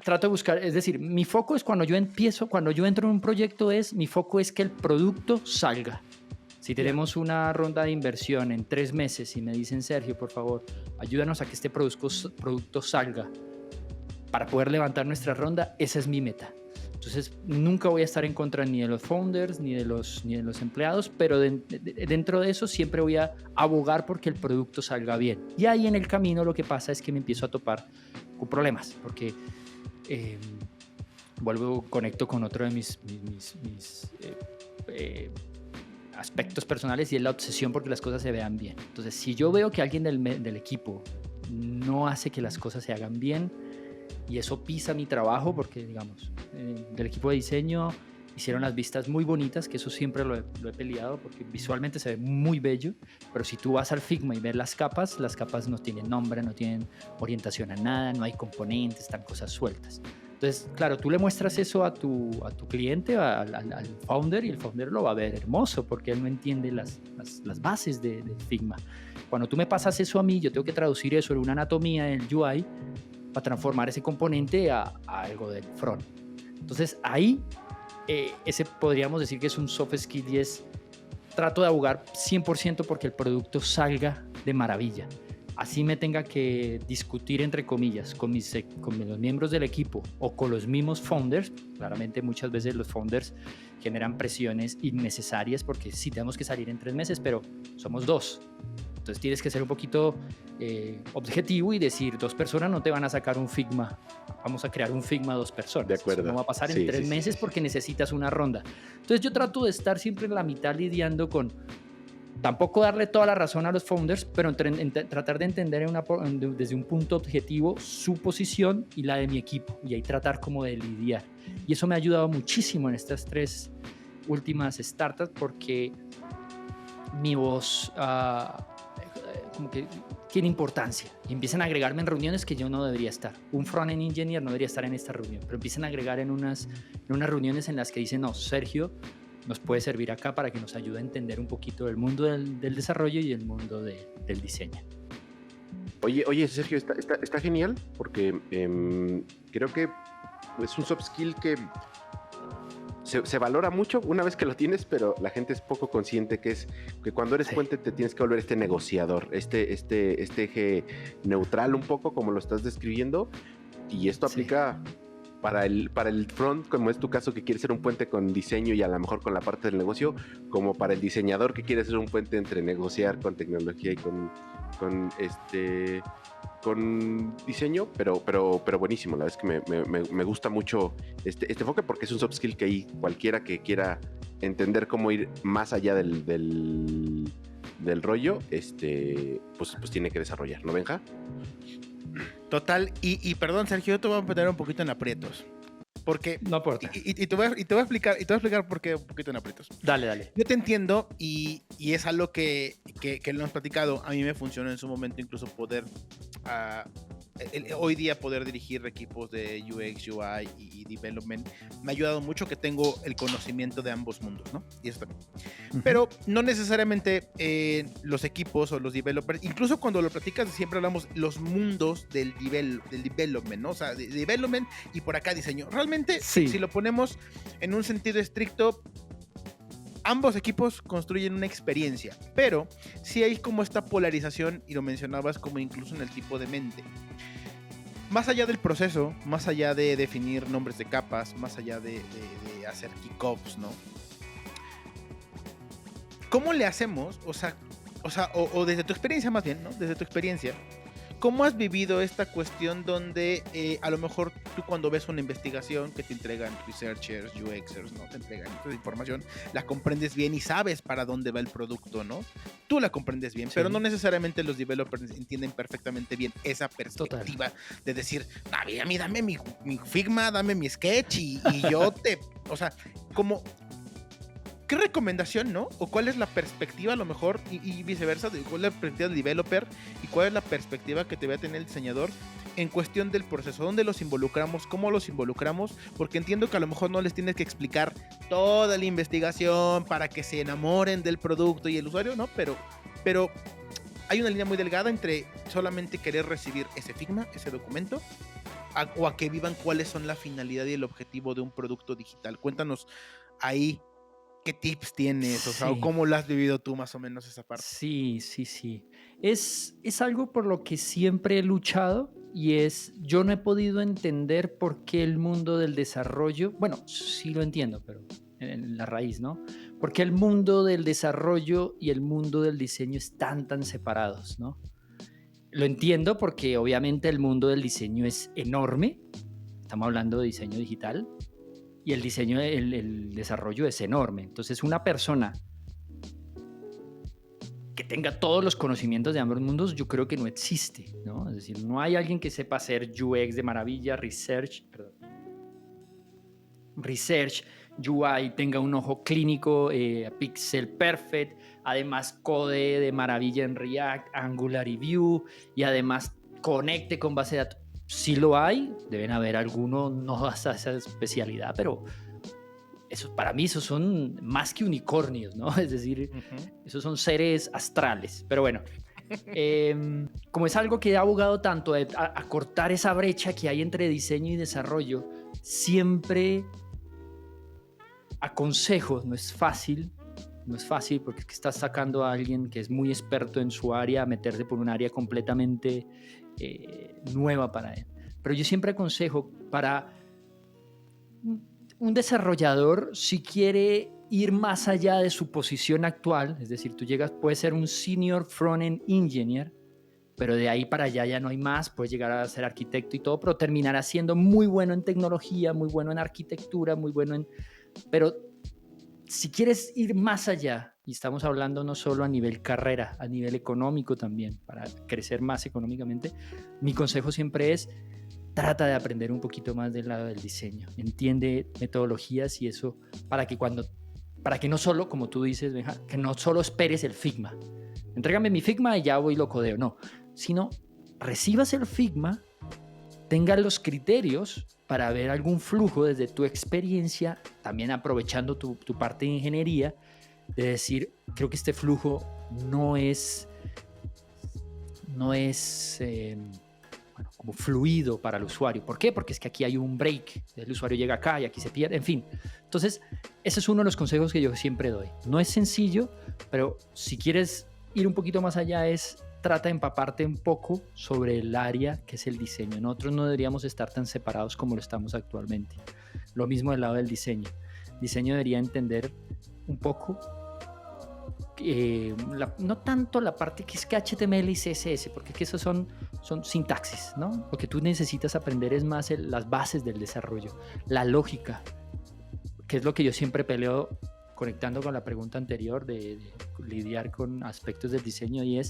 Trato de buscar, es decir, mi foco es cuando yo entro en un proyecto, mi foco es que el producto salga. Si tenemos una ronda de inversión en 3 meses y me dicen, Sergio, por favor, ayúdanos a que este producto salga para poder levantar nuestra ronda, esa es mi meta. Entonces, nunca voy a estar en contra ni de los founders, ni de los empleados, pero dentro de eso siempre voy a abogar porque el producto salga bien. Y ahí en el camino lo que pasa es que me empiezo a topar con problemas, porque conecto con otro de mis aspectos personales, y es la obsesión porque las cosas se vean bien. Entonces, si yo veo que alguien del equipo no hace que las cosas se hagan bien, y eso pisa mi trabajo, porque digamos, del equipo de diseño hicieron las vistas muy bonitas, que eso siempre lo he peleado, porque visualmente se ve muy bello, pero si tú vas al Figma y ves las capas no tienen nombre, no tienen orientación a nada, no hay componentes, están cosas sueltas. Entonces, claro, tú le muestras eso a tu cliente, al founder, y el founder lo va a ver hermoso, porque él no entiende las bases de Figma. Cuando tú me pasas eso a mí, yo tengo que traducir eso en una anatomía del UI para transformar ese componente a algo del front. Entonces, ahí, ese podríamos decir que es un soft skill, y trato de abogar 100% porque el producto salga de maravilla. Así me tenga que discutir, entre comillas, con los miembros del equipo o con los mismos founders. Claramente muchas veces los founders generan presiones innecesarias, porque sí tenemos que salir en 3 meses, pero somos 2. Entonces tienes que ser un poquito objetivo y decir, 2 personas no te van a sacar un Figma. Vamos a crear un Figma 2 personas. De acuerdo. Eso no va a pasar en 3 meses porque necesitas una ronda. Entonces yo trato de estar siempre en la mitad lidiando con... Tampoco darle toda la razón a los founders, pero tratar de entender desde un punto objetivo su posición y la de mi equipo, y ahí tratar como de lidiar. Y eso me ha ayudado muchísimo en estas 3 últimas startups, porque mi voz como que tiene importancia, y empiezan a agregarme en reuniones que yo no debería estar. Un front-end engineer no debería estar en esta reunión, pero empiezan a agregar en unas reuniones en las que dicen, no, Sergio nos puede servir acá para que nos ayude a entender un poquito del mundo del desarrollo y el mundo del diseño. Oye, Sergio, está genial, porque creo que es un soft skill que se valora mucho una vez que lo tienes, pero la gente es poco consciente que cuando eres puente te tienes que volver este negociador, este eje neutral un poco, como lo estás describiendo, y esto aplica... Para el front, como es tu caso, que quiere ser un puente con diseño y a lo mejor con la parte del negocio, como para el diseñador que quiere ser un puente entre negociar con tecnología y con diseño, pero buenísimo. La verdad es que me gusta mucho este enfoque, porque es un soft skill que ahí cualquiera que quiera entender cómo ir más allá del rollo, pues tiene que desarrollar, ¿no, Benja? Total, y perdón, Sergio, yo te voy a poner un poquito en aprietos. Porque, no importa. Y te voy a explicar por qué un poquito en aprietos. Dale. Yo te entiendo, y es algo que lo hemos platicado. A mí me funcionó en su momento incluso poder hoy día poder dirigir equipos de UX, UI y development. Me ha ayudado mucho que tengo el conocimiento de ambos mundos, ¿no? Y eso también. Uh-huh. Pero no necesariamente los equipos o los developers, incluso cuando lo platicas siempre hablamos los mundos del development, ¿no? O sea, de development y por acá diseño. Realmente, sí. Si lo ponemos en un sentido estricto, ambos equipos construyen una experiencia, pero sí hay como esta polarización, y lo mencionabas como incluso en el tipo de mente. Más allá del proceso, más allá de definir nombres de capas, más allá de hacer kickoffs, ¿no? ¿Cómo le hacemos? O desde tu experiencia más bien, ¿no? Desde tu experiencia, ¿cómo has vivido esta cuestión donde a lo mejor tú cuando ves una investigación que te entregan researchers, UXers, ¿no? Te entregan esta información, la comprendes bien y sabes para dónde va el producto, ¿no? Tú la comprendes bien, sí. Pero no necesariamente los developers entienden perfectamente bien esa perspectiva. Total. De decir, a mí dame mi Figma, dame mi sketch y yo o sea, como... ¿Qué recomendación, no? ¿O cuál es la perspectiva, a lo mejor, y viceversa? ¿Cuál es la perspectiva del developer y cuál es la perspectiva que te va a tener el diseñador en cuestión del proceso? ¿Dónde los involucramos? ¿Cómo los involucramos? Porque entiendo que a lo mejor no les tienes que explicar toda la investigación para que se enamoren del producto y el usuario, ¿no? Pero hay una línea muy delgada entre solamente querer recibir ese Figma, ese documento, o a que vivan cuáles son la finalidad y el objetivo de un producto digital. Cuéntanos ahí. ¿Qué tips tienes? O sea, Sí. ¿cómo lo has vivido tú más o menos esa parte? Sí. Es algo por lo que siempre he luchado y yo no he podido entender por qué el mundo del desarrollo, bueno, sí lo entiendo, pero en la raíz, ¿no? ¿Por qué el mundo del desarrollo y el mundo del diseño están tan separados, ¿no? Lo entiendo porque obviamente el mundo del diseño es enorme, estamos hablando de diseño digital, y el diseño, el desarrollo es enorme. Entonces, una persona que tenga todos los conocimientos de ambos mundos, yo creo que no existe, ¿no? Es decir, no hay alguien que sepa hacer UX de maravilla, research, UI, tenga un ojo clínico, pixel perfect, además code de maravilla en React, Angular y Vue, y además conecte con base de datos. Sí lo hay, deben haber algunos, no a esa especialidad, pero para mí esos son más que unicornios, ¿no? Es decir, esos son seres astrales. Pero bueno, como es algo que he abogado tanto a cortar esa brecha que hay entre diseño y desarrollo, siempre aconsejo, no es fácil porque es que estás sacando a alguien que es muy experto en su área a meterse por un área completamente nueva para él. Pero yo siempre aconsejo para un desarrollador, si quiere ir más allá de su posición actual, es decir, puedes ser un senior front-end engineer, pero de ahí para allá ya no hay más, puedes llegar a ser arquitecto y todo, pero terminará siendo muy bueno en tecnología, muy bueno en arquitectura, muy bueno en... Pero si quieres ir más allá, y estamos hablando no solo a nivel carrera, a nivel económico también, para crecer más económicamente, mi consejo siempre es: trata de aprender un poquito más del lado del diseño, entiende metodologías y eso, para que no solo, como tú dices, Benja, que no solo esperes el Figma. Entrégame mi Figma y ya voy y lo codeo, no, sino recibas el Figma, tengas los criterios para ver algún flujo desde tu experiencia, también aprovechando tu parte de ingeniería, de decir, creo que este flujo no es como fluido para el usuario. ¿Por qué? Porque es que aquí hay un break, el usuario llega acá y aquí se pierde, en fin. Entonces, ese es uno de los consejos que yo siempre doy. No es sencillo, pero si quieres ir un poquito más allá, trata de empaparte un poco sobre el área que es el diseño. Nosotros no deberíamos estar tan separados como lo estamos actualmente. Lo mismo del lado del diseño. El diseño debería entender un poco, no tanto la parte que es que HTML y CSS, porque que esos son sintaxis, ¿no? Lo que tú necesitas aprender es más las bases del desarrollo, la lógica, que es lo que yo siempre peleo, conectando con la pregunta anterior de lidiar con aspectos del diseño, y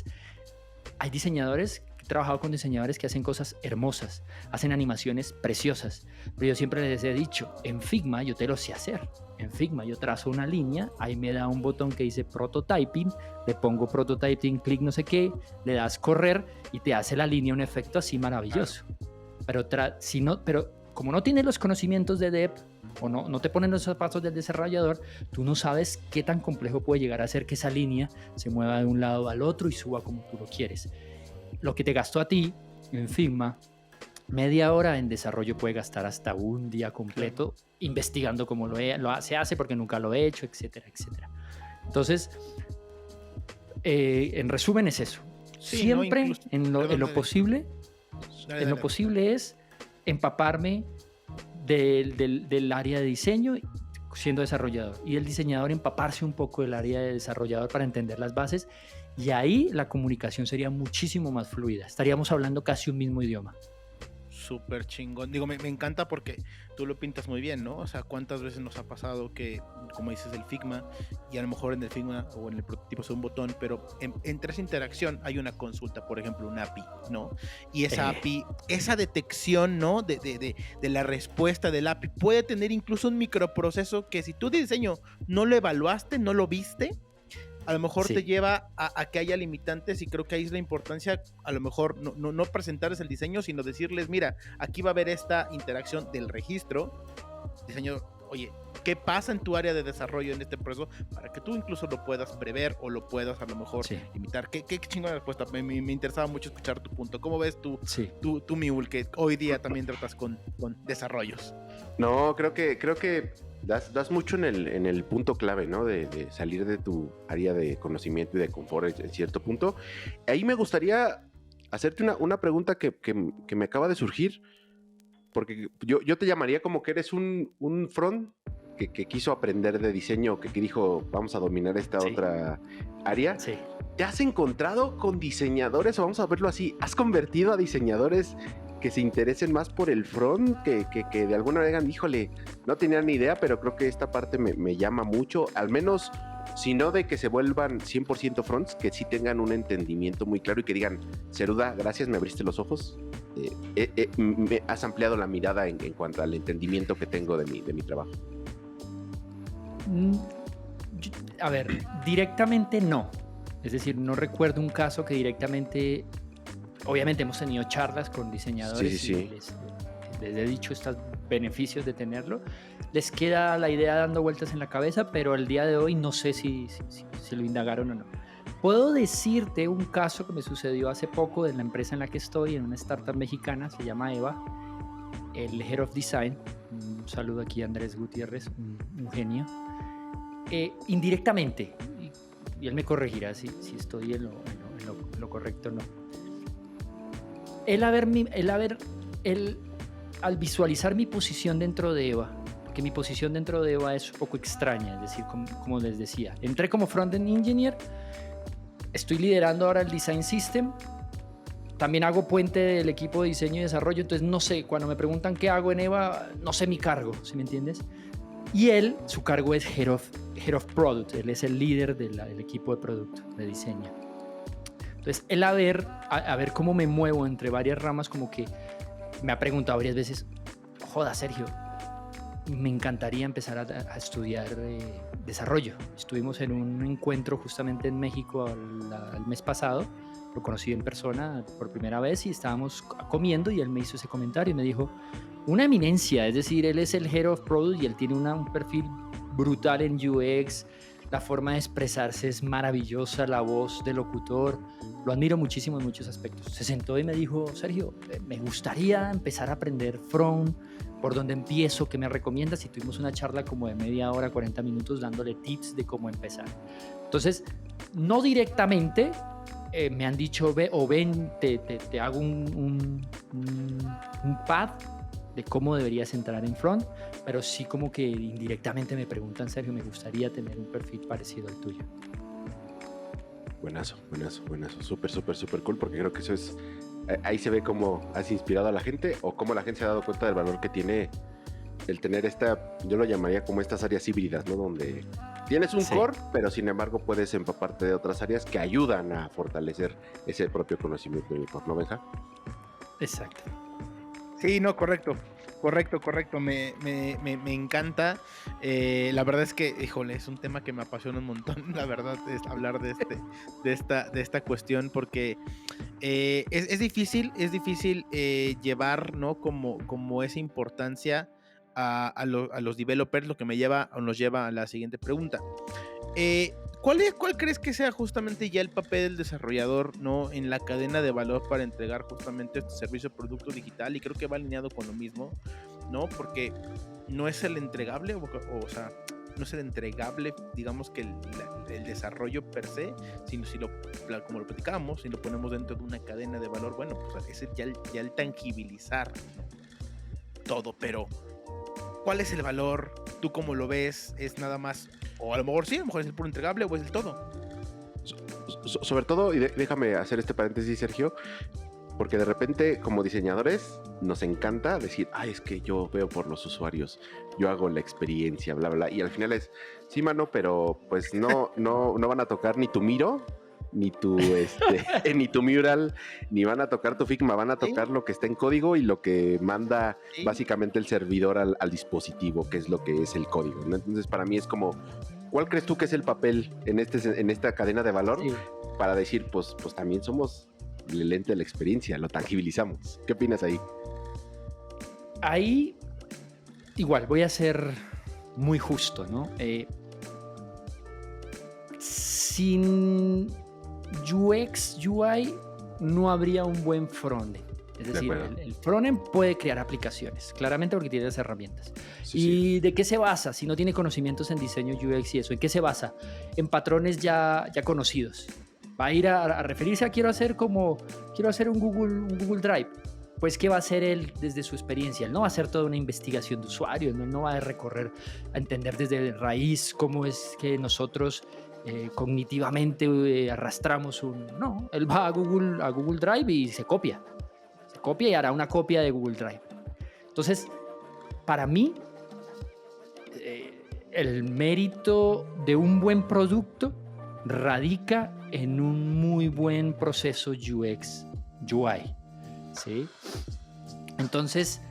hay diseñadores, he trabajado con diseñadores que hacen cosas hermosas, hacen animaciones preciosas, pero yo siempre les he dicho, en Figma yo te lo sé hacer. En Figma yo trazo una línea, ahí me da un botón que dice prototyping, le pongo prototyping, clic no sé qué, le das correr y te hace la línea un efecto así maravilloso. Pero como no tienes los conocimientos de dev o no te ponen los zapatos del desarrollador, tú no sabes qué tan complejo puede llegar a ser que esa línea se mueva de un lado al otro y suba como tú lo quieres. Lo que te gastó a ti en Figma, media hora en desarrollo puede gastar hasta un día completo investigando cómo se hace, porque nunca lo he hecho, etcétera, etcétera. Entonces, en resumen es eso. Sí, siempre en lo posible es empaparme del área de diseño siendo desarrollador, y el diseñador empaparse un poco del área de desarrollador para entender las bases, y ahí la comunicación sería muchísimo más fluida, estaríamos hablando casi un mismo idioma. Súper chingón. Digo, me encanta porque tú lo pintas muy bien, ¿no? O sea, ¿cuántas veces nos ha pasado que, como dices, el Figma, y a lo mejor en el Figma o en el prototipo es un botón, pero entre esa interacción hay una consulta, por ejemplo, una API, ¿no? Y esa API, esa detección, ¿no? De la respuesta del API puede tener incluso un microproceso que si tú de diseño no lo evaluaste, no lo viste, a lo mejor te lleva a que haya limitantes, y creo que ahí es la importancia, a lo mejor no presentarles el diseño, sino decirles, mira, aquí va a haber esta interacción del registro, diseño, oye, ¿qué pasa en tu área de desarrollo en este proceso? Para que tú incluso lo puedas prever o lo puedas a lo mejor limitar. ¿Qué chingona respuesta? Me interesaba mucho escuchar tu punto. ¿Cómo ves tú, Miul, que hoy día también tratas con desarrollos? No, creo que Das mucho en el punto clave, ¿no? De salir de tu área de conocimiento y de confort en cierto punto. Ahí me gustaría hacerte una pregunta que me acaba de surgir, porque yo te llamaría como que eres un front que quiso aprender de diseño, que dijo, vamos a dominar esta otra área. Sí. ¿Te has encontrado con diseñadores, o vamos a verlo así, has convertido a diseñadores que se interesen más por el front, que de alguna manera digan, híjole, no tenía ni idea, pero creo que esta parte me llama mucho, al menos, si no de que se vuelvan 100% fronts, que sí tengan un entendimiento muy claro y que digan, Ceruda, gracias, me abriste los ojos, me has ampliado la mirada en cuanto al entendimiento que tengo de mi trabajo? A ver, directamente no. Es decir, no recuerdo un caso que directamente... Obviamente hemos tenido charlas con diseñadores Sí. y les he dicho estos beneficios de tenerlo. Les queda la idea dando vueltas en la cabeza, pero el día de hoy no sé si lo indagaron o no. Puedo decirte un caso que me sucedió hace poco de la empresa en la que estoy, en una startup mexicana, se llama Eva, el Head of Design. Un saludo aquí a Andrés Gutiérrez, un genio. Indirectamente, y él me corregirá si estoy en lo correcto o no. Al visualizar mi posición dentro de Eva, porque mi posición dentro de Eva es un poco extraña, es decir, como les decía, entré como front-end engineer, estoy liderando ahora el design system, también hago puente del equipo de diseño y desarrollo, entonces no sé, cuando me preguntan qué hago en Eva, no sé mi cargo, ¿sí me entiendes? Y él, su cargo es Head of Product, él es el líder del equipo de producto, de diseño. Entonces, él a ver cómo me muevo entre varias ramas, como que me ha preguntado varias veces, joda, Sergio, me encantaría empezar a estudiar desarrollo. Estuvimos en un encuentro justamente en México el mes pasado, lo conocí en persona por primera vez y estábamos comiendo y él me hizo ese comentario y me dijo, una eminencia, es decir, él es el Head of Product y él tiene un perfil brutal en UX, la forma de expresarse es maravillosa, la voz del locutor, lo admiro muchísimo en muchos aspectos. Se sentó y me dijo, Sergio, me gustaría empezar a aprender front, ¿por dónde empiezo? ¿Qué me recomiendas? Y tuvimos una charla como de media hora, 40 minutos, dándole tips de cómo empezar. Entonces, no directamente me han dicho, ven, te hago un pad de cómo deberías entrar en front, pero sí como que indirectamente me preguntan, Sergio, me gustaría tener un perfil parecido al tuyo. Buenazo, súper cool, porque creo que eso es, ahí se ve cómo has inspirado a la gente o cómo la gente se ha dado cuenta del valor que tiene el tener yo lo llamaría como estas áreas híbridas, ¿no? Donde tienes un core, pero sin embargo puedes empaparte de otras áreas que ayudan a fortalecer ese propio conocimiento del core, ¿no, Benja? Exacto. Sí, no, correcto. Me encanta. La verdad es que, híjole, es un tema que me apasiona un montón, la verdad, es hablar de esta cuestión, porque es difícil llevar, ¿no? Como esa importancia a los developers, lo que nos lleva a la siguiente pregunta. ¿Cuál crees que sea justamente ya el papel del desarrollador, ¿no? En la cadena de valor para entregar justamente este servicio de producto digital? Y creo que va alineado con lo mismo, ¿no? Porque no es el entregable, o sea, no es el entregable, digamos, que el desarrollo per se, sino como lo platicábamos, si lo ponemos dentro de una cadena de valor, bueno, pues es ya el tangibilizar, ¿no? Todo, pero ¿cuál es el valor? ¿Tú cómo lo ves? ¿Es nada más? O a lo mejor sí, a lo mejor es el puro entregable o es el todo. Sobre todo, y déjame hacer este paréntesis, Sergio, porque de repente como diseñadores nos encanta decir, es que yo veo por los usuarios, yo hago la experiencia, bla, bla, y al final es, sí, mano, pero pues no van a tocar ni tu Miro, ni tu ni tu mural, ni van a tocar tu Figma, van a tocar lo que está en código y lo que manda básicamente el servidor al dispositivo, que es lo que es el código, ¿no? Entonces para mí es como, ¿cuál crees tú que es el papel en esta cadena de valor para decir, pues también somos el lente de la experiencia, lo tangibilizamos? ¿Qué opinas ahí? Ahí igual voy a ser muy justo, ¿no? Sin UX, UI, no habría un buen frontend. Es decir, el frontend puede crear aplicaciones, claramente porque tiene las herramientas. ¿Y de qué se basa? Si no tiene conocimientos en diseño UX y eso, ¿en qué se basa? En patrones ya conocidos. Va a ir a referirse a quiero hacer un Google Drive. Pues, ¿qué va a hacer él desde su experiencia? Él no va a hacer toda una investigación de usuario, él no va a recorrer, a entender desde raíz cómo es que nosotros cognitivamente arrastramos No, él va a Google Drive y se copia y hará una copia de Google Drive. Entonces, para mí, el mérito de un buen producto radica en un muy buen proceso UX, UI. ¿Sí? Entonces,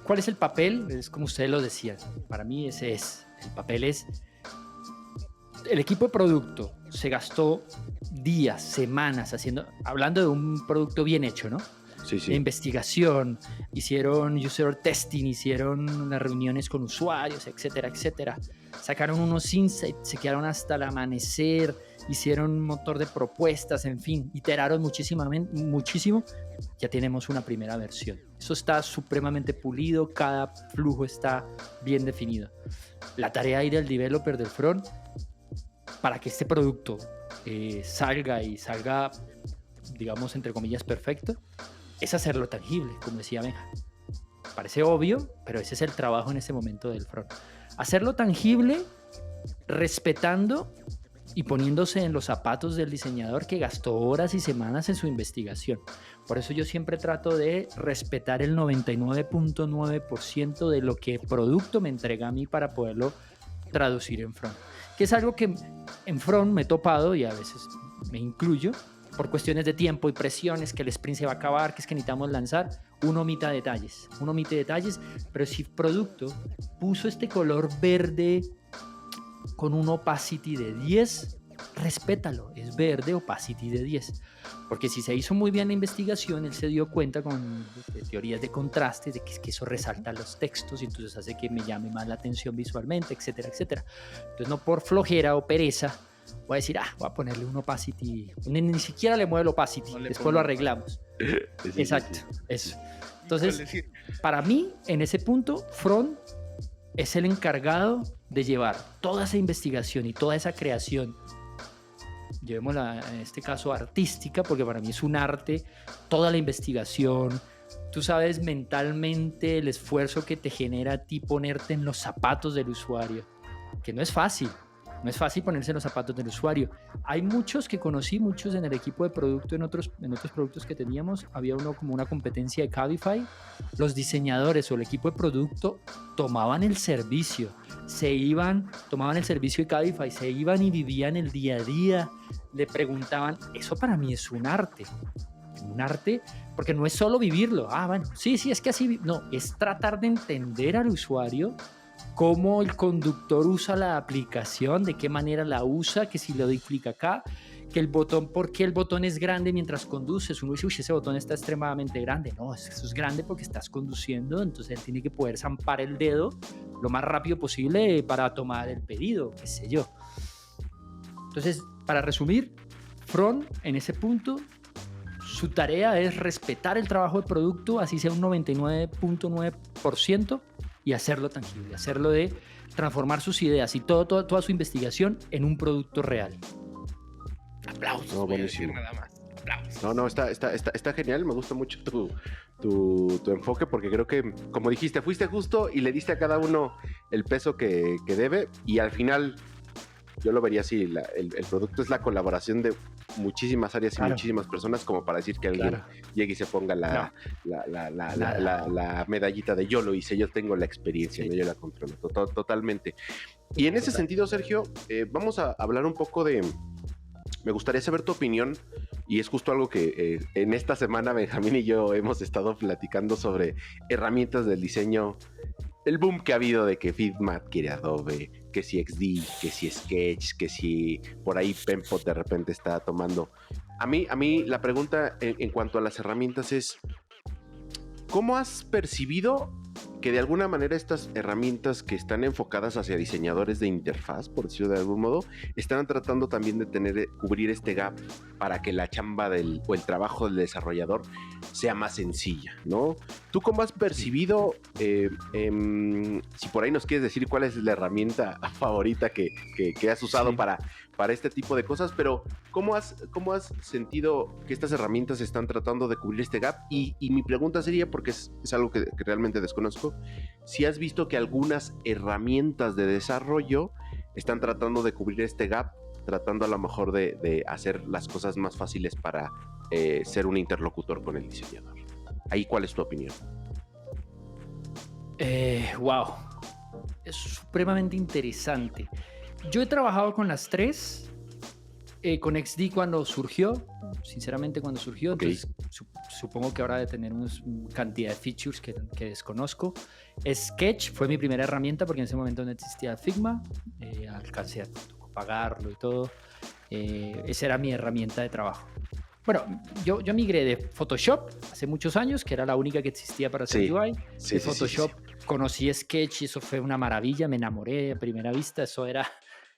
¿cuál es el papel? Es como ustedes lo decían. Para mí ese es. El papel es... El equipo de producto se gastó días, semanas hablando de un producto bien hecho, ¿no? Sí. De investigación, hicieron user testing, hicieron las reuniones con usuarios, etcétera, etcétera. Sacaron unos insights, se quedaron hasta el amanecer, hicieron un motor de propuestas, en fin, iteraron muchísimo. Ya tenemos una primera versión. Eso está supremamente pulido, cada flujo está bien definido. La tarea ahí del developer del front, para que este producto salga, digamos, entre comillas, perfecto, es hacerlo tangible, como decía Benja. Parece obvio, pero ese es el trabajo en ese momento del front. Hacerlo tangible, respetando y poniéndose en los zapatos del diseñador que gastó horas y semanas en su investigación. Por eso yo siempre trato de respetar el 99.9% de lo que el producto me entrega a mí para poderlo traducir en front. Que es algo que en front me he topado y a veces me incluyo por cuestiones de tiempo y presiones, que el sprint se va a acabar, que es que necesitamos lanzar, uno omite detalles, pero si el producto puso este color verde con un opacity de 10, respétalo, es verde, opacity de 10. Porque si se hizo muy bien la investigación, él se dio cuenta con teorías de contraste de que eso resalta los textos y entonces hace que me llame más la atención visualmente, etcétera, etcétera. Entonces no por flojera o pereza voy a decir, voy a ponerle un opacity, ni siquiera le mueve el opacity, no después lo arreglamos. Sí, exacto, sí. Eso. Entonces, para mí, en ese punto, front es el encargado de llevar toda esa investigación y toda esa creación, llevémosla en este caso artística, porque para mí es un arte, toda la investigación. Tú sabes mentalmente el esfuerzo que te genera a ti ponerte en los zapatos del usuario, que no es fácil. No es fácil ponerse en los zapatos del usuario. Hay muchos que conocí, muchos en el equipo de producto, en otros productos que teníamos. Había uno como una competencia de Cabify. Los diseñadores o el equipo de producto tomaban el servicio. Tomaban el servicio de Cabify, se iban y vivían el día a día. Le preguntaban, eso para mí es un arte. Un arte, porque no es solo vivirlo. Bueno, sí, es que así... No, es tratar de entender al usuario cómo el conductor usa la aplicación, de qué manera la usa, que si le doy clic acá, que el botón, ¿por qué el botón es grande mientras conduces? Uno dice, ese botón está extremadamente grande. No, eso es grande porque estás conduciendo, entonces él tiene que poder zampar el dedo lo más rápido posible para tomar el pedido, qué sé yo. Entonces, para resumir, front en ese punto, su tarea es respetar el trabajo de producto, así sea un 99.9%, y hacerlo tangible, hacerlo de transformar sus ideas y toda su investigación en un producto real. Aplausos. No, buenísimo. Nada más. Aplausos. No, está genial. Me gusta mucho tu enfoque porque creo que, como dijiste, fuiste justo y le diste a cada uno el peso que debe, y al final yo lo vería así, el producto es la colaboración de muchísimas áreas y muchísimas personas, como para decir que alguien llegue y se ponga la medallita de yo lo hice, yo tengo la experiencia, yo la controlo totalmente. Y en ese sentido, Sergio, vamos a hablar un poco me gustaría saber tu opinión, y es justo algo que en esta semana Benjamín y yo hemos estado platicando sobre herramientas del diseño, el boom que ha habido de que Figma quiere Adobe, que si XD, que si Sketch, que si por ahí Penpot de repente está tomando. A mí la pregunta en cuanto a las herramientas es, ¿cómo has percibido que de alguna manera estas herramientas que están enfocadas hacia diseñadores de interfaz, por decirlo de algún modo, están tratando también de cubrir este gap para que la chamba o el trabajo del desarrollador sea más sencilla, ¿no? ¿Tú cómo has percibido, si por ahí nos quieres decir cuál es la herramienta favorita que has usado para este tipo de cosas, pero ¿cómo has sentido que estas herramientas están tratando de cubrir este gap? Y mi pregunta sería, porque es algo que realmente desconozco, si has visto que algunas herramientas de desarrollo están tratando de cubrir este gap, tratando a lo mejor de hacer las cosas más fáciles para ser un interlocutor con el diseñador. Ahí, ¿cuál es tu opinión? Wow, es supremamente interesante. Yo he trabajado con las tres, con XD cuando surgió, sinceramente cuando surgió, Okay. entonces supongo que ahora debe tener una cantidad de features que desconozco. Sketch fue mi primera herramienta porque en ese momento no existía Figma, alcancé a pagarlo y todo, esa era mi herramienta de trabajo. Bueno, yo migré de Photoshop hace muchos años, que era la única que existía para hacer UI. De Photoshop conocí Sketch y eso fue una maravilla, me enamoré a primera vista, eso era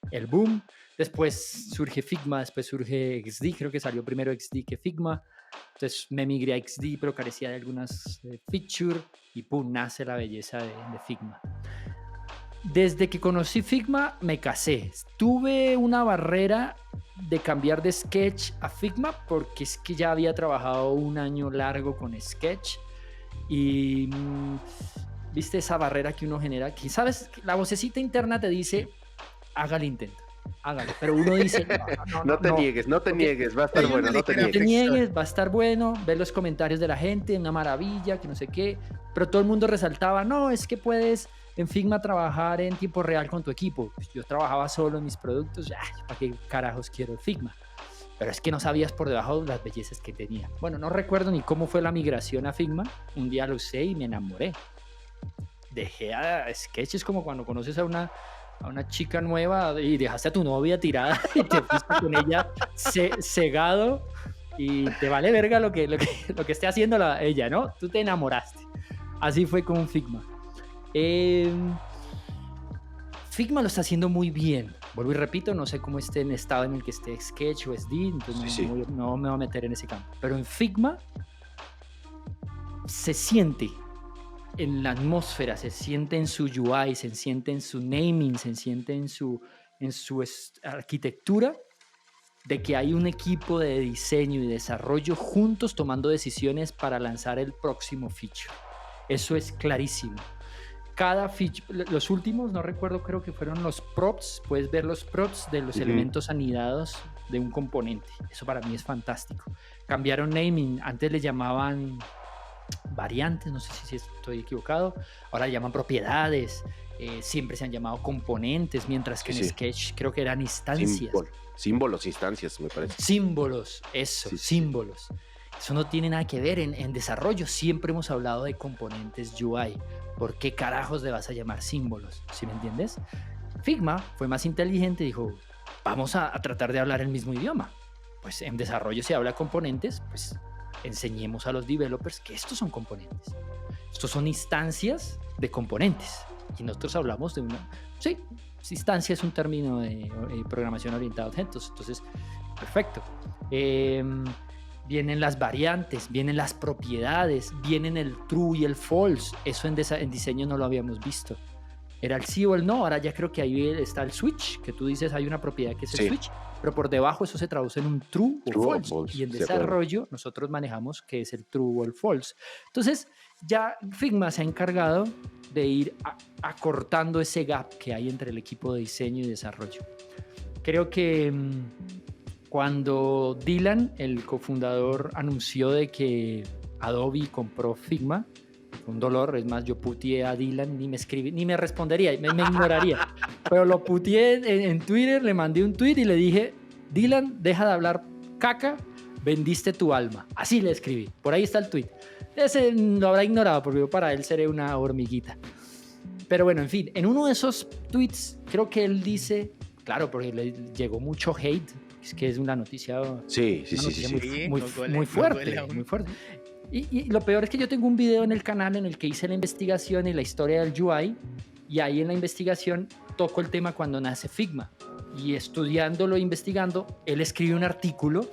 el boom. Después surge Figma, después surge XD, creo que salió primero XD que Figma. Entonces me migré a XD, pero carecía de algunas features y pum, nace la belleza de Figma. Desde que conocí Figma me casé. Tuve una barrera de cambiar de Sketch a Figma porque es que ya había trabajado un año largo con Sketch y viste esa barrera que uno genera, que sabes, la vocecita interna te dice, haga el intento, hágalo, pero uno dice, no te niegues, va a estar bueno, no te niegues, va a estar bueno, ver los comentarios de la gente, una maravilla, que no sé qué, pero todo el mundo resaltaba, no, es que puedes en Figma trabajar en tiempo real con tu equipo. Pues yo trabajaba solo en mis productos, ¿para qué carajos quiero Figma? Pero es que no sabías por debajo las bellezas que tenía. Bueno, no recuerdo ni cómo fue la migración a Figma, un día lo usé y me enamoré. Dejé a Sketch, es como cuando conoces a una chica nueva y dejaste a tu novia tirada y te fuiste con ella cegado y te vale verga lo que esté haciendo ella, ¿no? Tú te enamoraste. Así fue con Figma. Figma lo está haciendo muy bien. Vuelvo y repito, no sé cómo esté en el estado en el que esté Sketch o SD, entonces no me voy a meter en ese campo. Pero en Figma se siente en la atmósfera, se siente en su UI, se siente en su naming, se siente en su arquitectura de que hay un equipo de diseño y desarrollo juntos tomando decisiones para lanzar el próximo feature. Eso es clarísimo. Cada feature, los últimos, no recuerdo, creo que fueron los props, puedes ver los props de los elementos anidados de un componente. Eso para mí es fantástico. Cambiaron naming, antes le llamaban variantes, no sé si estoy equivocado, ahora le llaman propiedades, siempre se han llamado componentes, mientras que en Sketch creo que eran instancias. Símbolos, instancias, me parece. Símbolos, eso, símbolos. Eso no tiene nada que ver. En desarrollo siempre hemos hablado de componentes UI. ¿Por qué carajos le vas a llamar símbolos? ¿Sí me entiendes? Figma fue más inteligente y dijo, vamos a tratar de hablar el mismo idioma. Pues en desarrollo se habla componentes, pues enseñemos a los developers que estos son componentes. Estos son instancias de componentes. Y nosotros hablamos de una... Sí, instancia es un término de programación orientada a objetos. Entonces, perfecto. Vienen las variantes, vienen las propiedades, vienen el true y el false. Eso en diseño no lo habíamos visto. Era el sí o el no, ahora ya creo que ahí está el switch, que tú dices hay una propiedad que es el switch, pero por debajo eso se traduce en un true o false. Y en desarrollo nosotros manejamos que es el true o el false. Entonces ya Figma se ha encargado de ir acortando ese gap que hay entre el equipo de diseño y desarrollo. Creo que cuando Dylan, el cofundador, anunció de que Adobe compró Figma, fue un dolor. Es más, yo puteé a Dylan, ni me respondería, me ignoraría. Pero lo puteé en Twitter, le mandé un tweet y le dije, Dylan, deja de hablar caca, vendiste tu alma. Así le escribí, por ahí está el tweet. Ese lo habrá ignorado porque yo para él seré una hormiguita. Pero bueno, en fin, en uno de esos tweets creo que él dice, claro, porque le llegó mucho hate, es que es una noticia, muy fuerte, muy fuerte. Y lo peor es que yo tengo un video en el canal en el que hice la investigación y la historia del UI, y ahí en la investigación toco el tema cuando nace Figma. Y estudiándolo e investigando, él escribió un artículo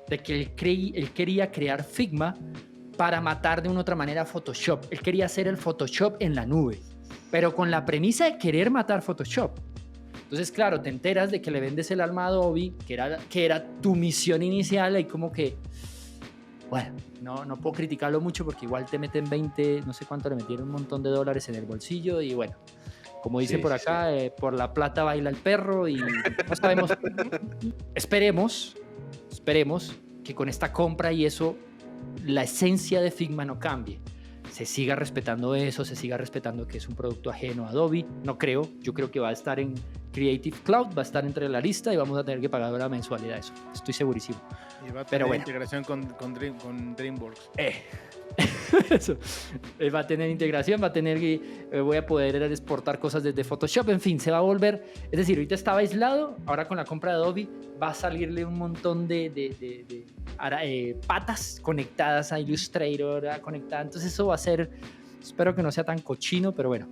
de que él quería crear Figma para matar de una u otra manera Photoshop. Él quería hacer el Photoshop en la nube, pero con la premisa de querer matar Photoshop. Entonces, claro, te enteras de que le vendes el alma a Adobe, que era tu misión inicial, y como que, bueno, no puedo criticarlo mucho porque igual te meten 20, no sé cuánto le metieron, un montón de dólares en el bolsillo, y bueno, como dicen por acá, por la plata baila el perro, y no sabemos. Esperemos que con esta compra y eso, la esencia de Figma no cambie. Se siga respetando eso, se siga respetando que es un producto ajeno a Adobe. No creo, yo creo que va a estar en Creative Cloud, va a estar entre la lista y vamos a tener que pagar la mensualidad de eso. Estoy segurísimo. Y va a tener Pero bueno, integración con DreamWorks. Eso. Va a tener integración, va a tener voy a poder exportar cosas desde Photoshop, en fin, se va a volver, es decir, ahorita estaba aislado, ahora con la compra de Adobe va a salirle un montón de patas conectadas a Illustrator, conectadas, entonces eso va a ser, espero que no sea tan cochino, pero bueno.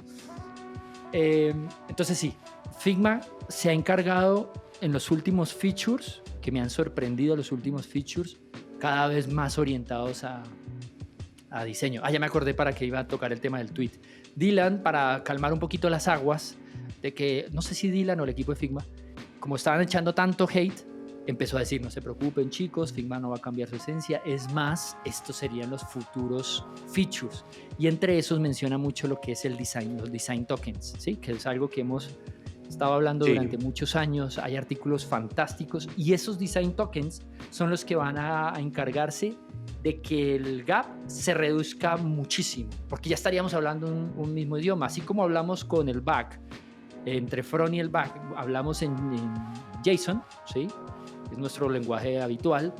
Entonces sí, Figma se ha encargado en los últimos features, que me han sorprendido los últimos features, cada vez más orientados a diseño. Ya me acordé para que iba a tocar el tema del tweet. Dylan, para calmar un poquito las aguas, de que, no sé si Dylan o el equipo de Figma, como estaban echando tanto hate, empezó a decir, no se preocupen chicos, Figma no va a cambiar su esencia, es más, estos serían los futuros features. Y entre esos menciona mucho lo que es el design, los design tokens, ¿sí? Que es algo que hemos estado hablando durante muchos años, hay artículos fantásticos, y esos design tokens son los que van a encargarse de que el gap se reduzca muchísimo, porque ya estaríamos hablando un mismo idioma, así como hablamos con el back, entre front y el back, hablamos en JSON, ¿sí? Es nuestro lenguaje habitual,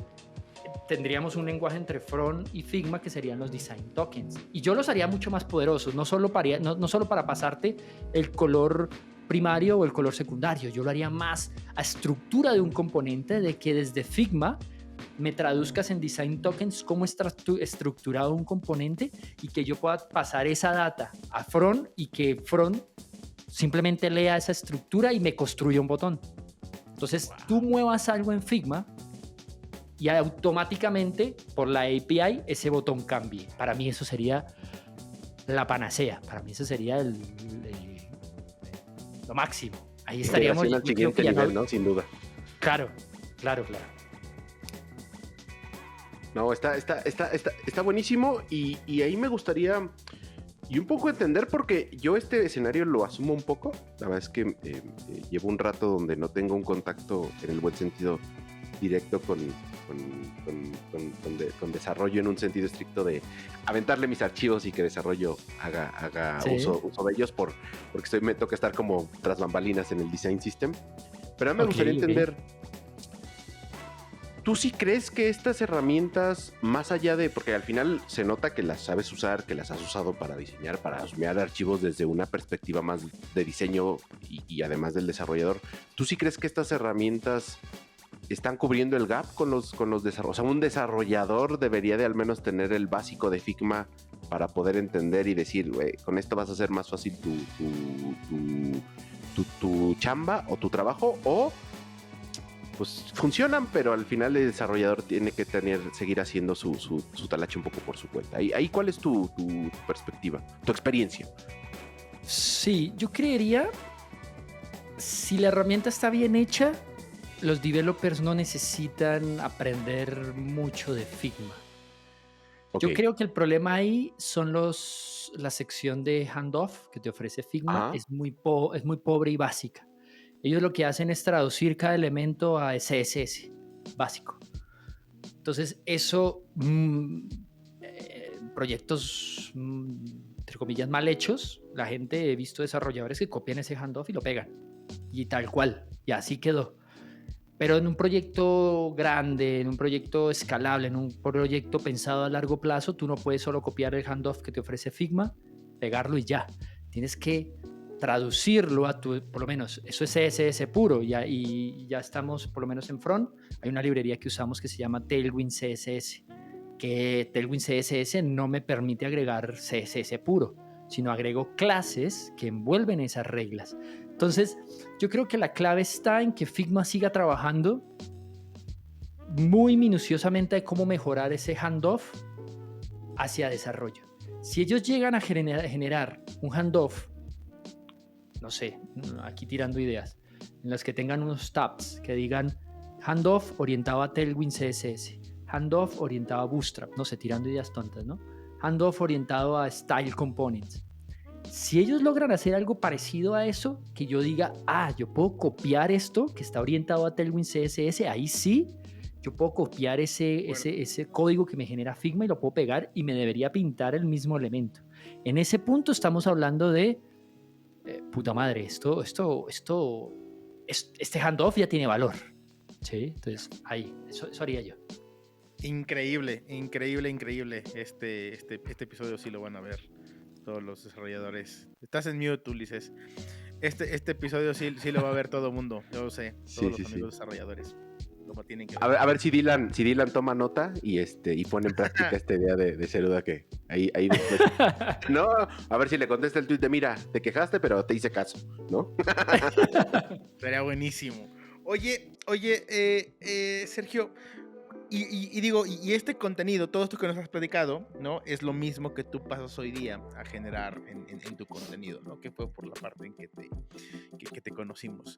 tendríamos un lenguaje entre front y Figma que serían los design tokens, y yo los haría mucho más poderosos, no solo para pasarte el color primario o el color secundario, yo lo haría más a estructura de un componente, de que desde Figma me traduzcas en design tokens cómo está estructurado un componente y que yo pueda pasar esa data a front y que front simplemente lea esa estructura y me construya un botón. Entonces tú muevas algo en Figma y automáticamente por la API ese botón cambie. Para mí eso sería la panacea, para mí eso sería lo máximo. Ahí estaríamos al siguiente nivel, ¿no? Sin duda. Claro. No, está buenísimo y ahí me gustaría y un poco entender, porque yo este escenario lo asumo un poco. La verdad es que llevo un rato donde no tengo un contacto en el buen sentido directo con desarrollo en un sentido estricto de aventarle mis archivos y que desarrollo haga uso de ellos porque me toca estar como tras bambalinas en el design system. Pero a mí me gustaría entender, ¿tú sí crees que estas herramientas, más allá de, porque al final se nota que las sabes usar, que las has usado para diseñar, para asumear archivos desde una perspectiva más de diseño y además del desarrollador, ¿tú sí crees que estas herramientas están cubriendo el gap con los desarrolladores? O sea, un desarrollador debería de al menos tener el básico de Figma para poder entender y decir, güey, con esto vas a hacer más fácil tu chamba o tu trabajo, o pues funcionan, pero al final el desarrollador tiene que seguir haciendo su talache un poco por su cuenta. Ahí ¿cuál es tu perspectiva, tu experiencia? Sí, yo creería, si la herramienta está bien hecha, los developers no necesitan aprender mucho de Figma. Okay. Yo creo que el problema ahí son la sección de handoff que te ofrece Figma. Es muy pobre y básica. Ellos lo que hacen es traducir cada elemento a CSS básico. Entonces eso, proyectos, entre comillas, mal hechos, la gente, he visto desarrolladores que copian ese handoff y lo pegan. Y tal cual, y así quedó. Pero en un proyecto grande, en un proyecto escalable, en un proyecto pensado a largo plazo, tú no puedes solo copiar el handoff que te ofrece Figma, pegarlo y ya. Tienes que traducirlo a por lo menos, eso es CSS puro, y ya estamos por lo menos en front. Hay una librería que usamos que se llama Tailwind CSS. que Tailwind CSS no me permite agregar CSS puro, sino agrego clases que envuelven esas reglas. Entonces, yo creo que la clave está en que Figma siga trabajando muy minuciosamente de cómo mejorar ese handoff hacia desarrollo. Si ellos llegan a generar un handoff, no sé, aquí tirando ideas, en las que tengan unos tabs que digan handoff orientado a Tailwind CSS, handoff orientado a Bootstrap, no sé, tirando ideas tontas, ¿no? Handoff orientado a Style Components. Si ellos logran hacer algo parecido a eso, que yo diga, yo puedo copiar esto que está orientado a Tailwind CSS, ahí sí, yo puedo copiar ese código que me genera Figma y lo puedo pegar y me debería pintar el mismo elemento. En ese punto estamos hablando de, puta madre, este handoff ya tiene valor. Sí, entonces ahí, eso haría yo. Increíble. Este episodio sí lo van a ver todos los desarrolladores. Estás en mute, Ulises. Este episodio sí lo va a ver todo el mundo. Yo lo sé, todos los amigos desarrolladores. Como tienen que ver. A ver si Dylan toma nota y pone en práctica esta idea de Ceruda que ahí después. No, a ver si le contesta el tweet de mira, te quejaste, pero te hice caso, ¿no? Sería buenísimo. Oye, Sergio, y este contenido, todo esto que nos has platicado, ¿no? Es lo mismo que tú pasas hoy día a generar en tu contenido, ¿no? Que fue por la parte en que te conocimos.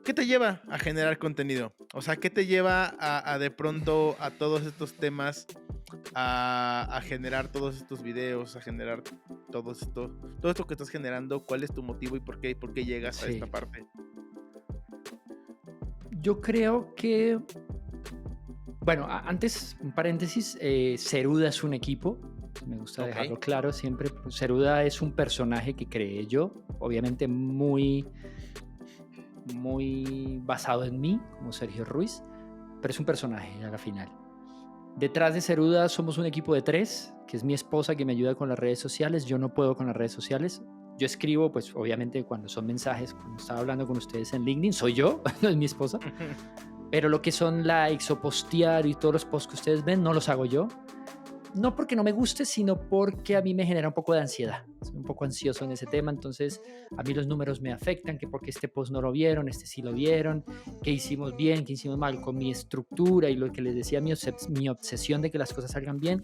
¿Qué te lleva a generar contenido? O sea, ¿qué te lleva a de pronto a todos estos temas, a generar todos estos videos, a generar todo esto que estás generando? ¿Cuál es tu motivo y por qué llegas a esta parte? Yo creo que, bueno, antes, un paréntesis, Ceruda es un equipo, me gusta dejarlo claro siempre. Ceruda es un personaje que creé yo, obviamente muy basado en mí, como Sergio Ruiz, pero es un personaje a la final. Detrás de Ceruda somos un equipo de 3, que es mi esposa que me ayuda con las redes sociales. Yo no puedo con las redes sociales. Yo escribo, pues obviamente cuando son mensajes, cuando estaba hablando con ustedes en LinkedIn, soy yo, no es mi esposa. Pero lo que son likes o postear y todos los posts que ustedes ven, no los hago yo. No porque no me guste, sino porque a mí me genera un poco de ansiedad. Soy un poco ansioso en ese tema, entonces a mí los números me afectan, que porque este post no lo vieron, este sí lo vieron, que hicimos bien, que hicimos mal, con mi estructura y lo que les decía, mi obsesión de que las cosas salgan bien,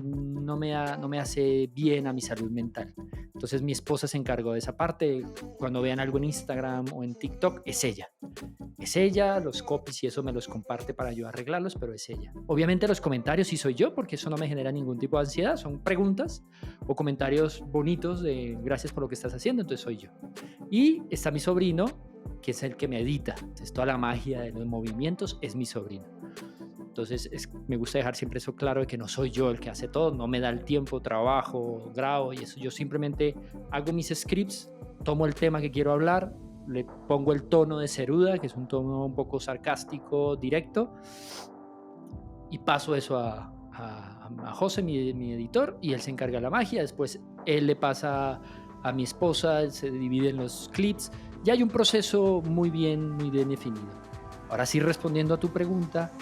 no me hace bien a mi salud mental. Entonces mi esposa se encargó de esa parte. Cuando vean algo en Instagram o en TikTok, es ella, los copies y eso me los comparte para yo arreglarlos, pero es ella. Obviamente los comentarios sí soy yo, porque eso no me genera ningún tipo de ansiedad, son preguntas o comentarios bonitos de gracias por lo que estás haciendo, entonces soy yo. Y está mi sobrino, que es el que me edita, entonces toda la magia de los movimientos es mi sobrino. Entonces me gusta dejar siempre eso claro, de que no soy yo el que hace todo, no me da el tiempo, trabajo, grabo y eso. Yo simplemente hago mis scripts, tomo el tema que quiero hablar, le pongo el tono de Ceruda, que es un tono un poco sarcástico, directo, y paso eso a José, mi editor, y él se encarga de la magia. Después él le pasa a mi esposa, se dividen los clips. Ya hay un proceso muy bien definido. Ahora sí, respondiendo a tu pregunta,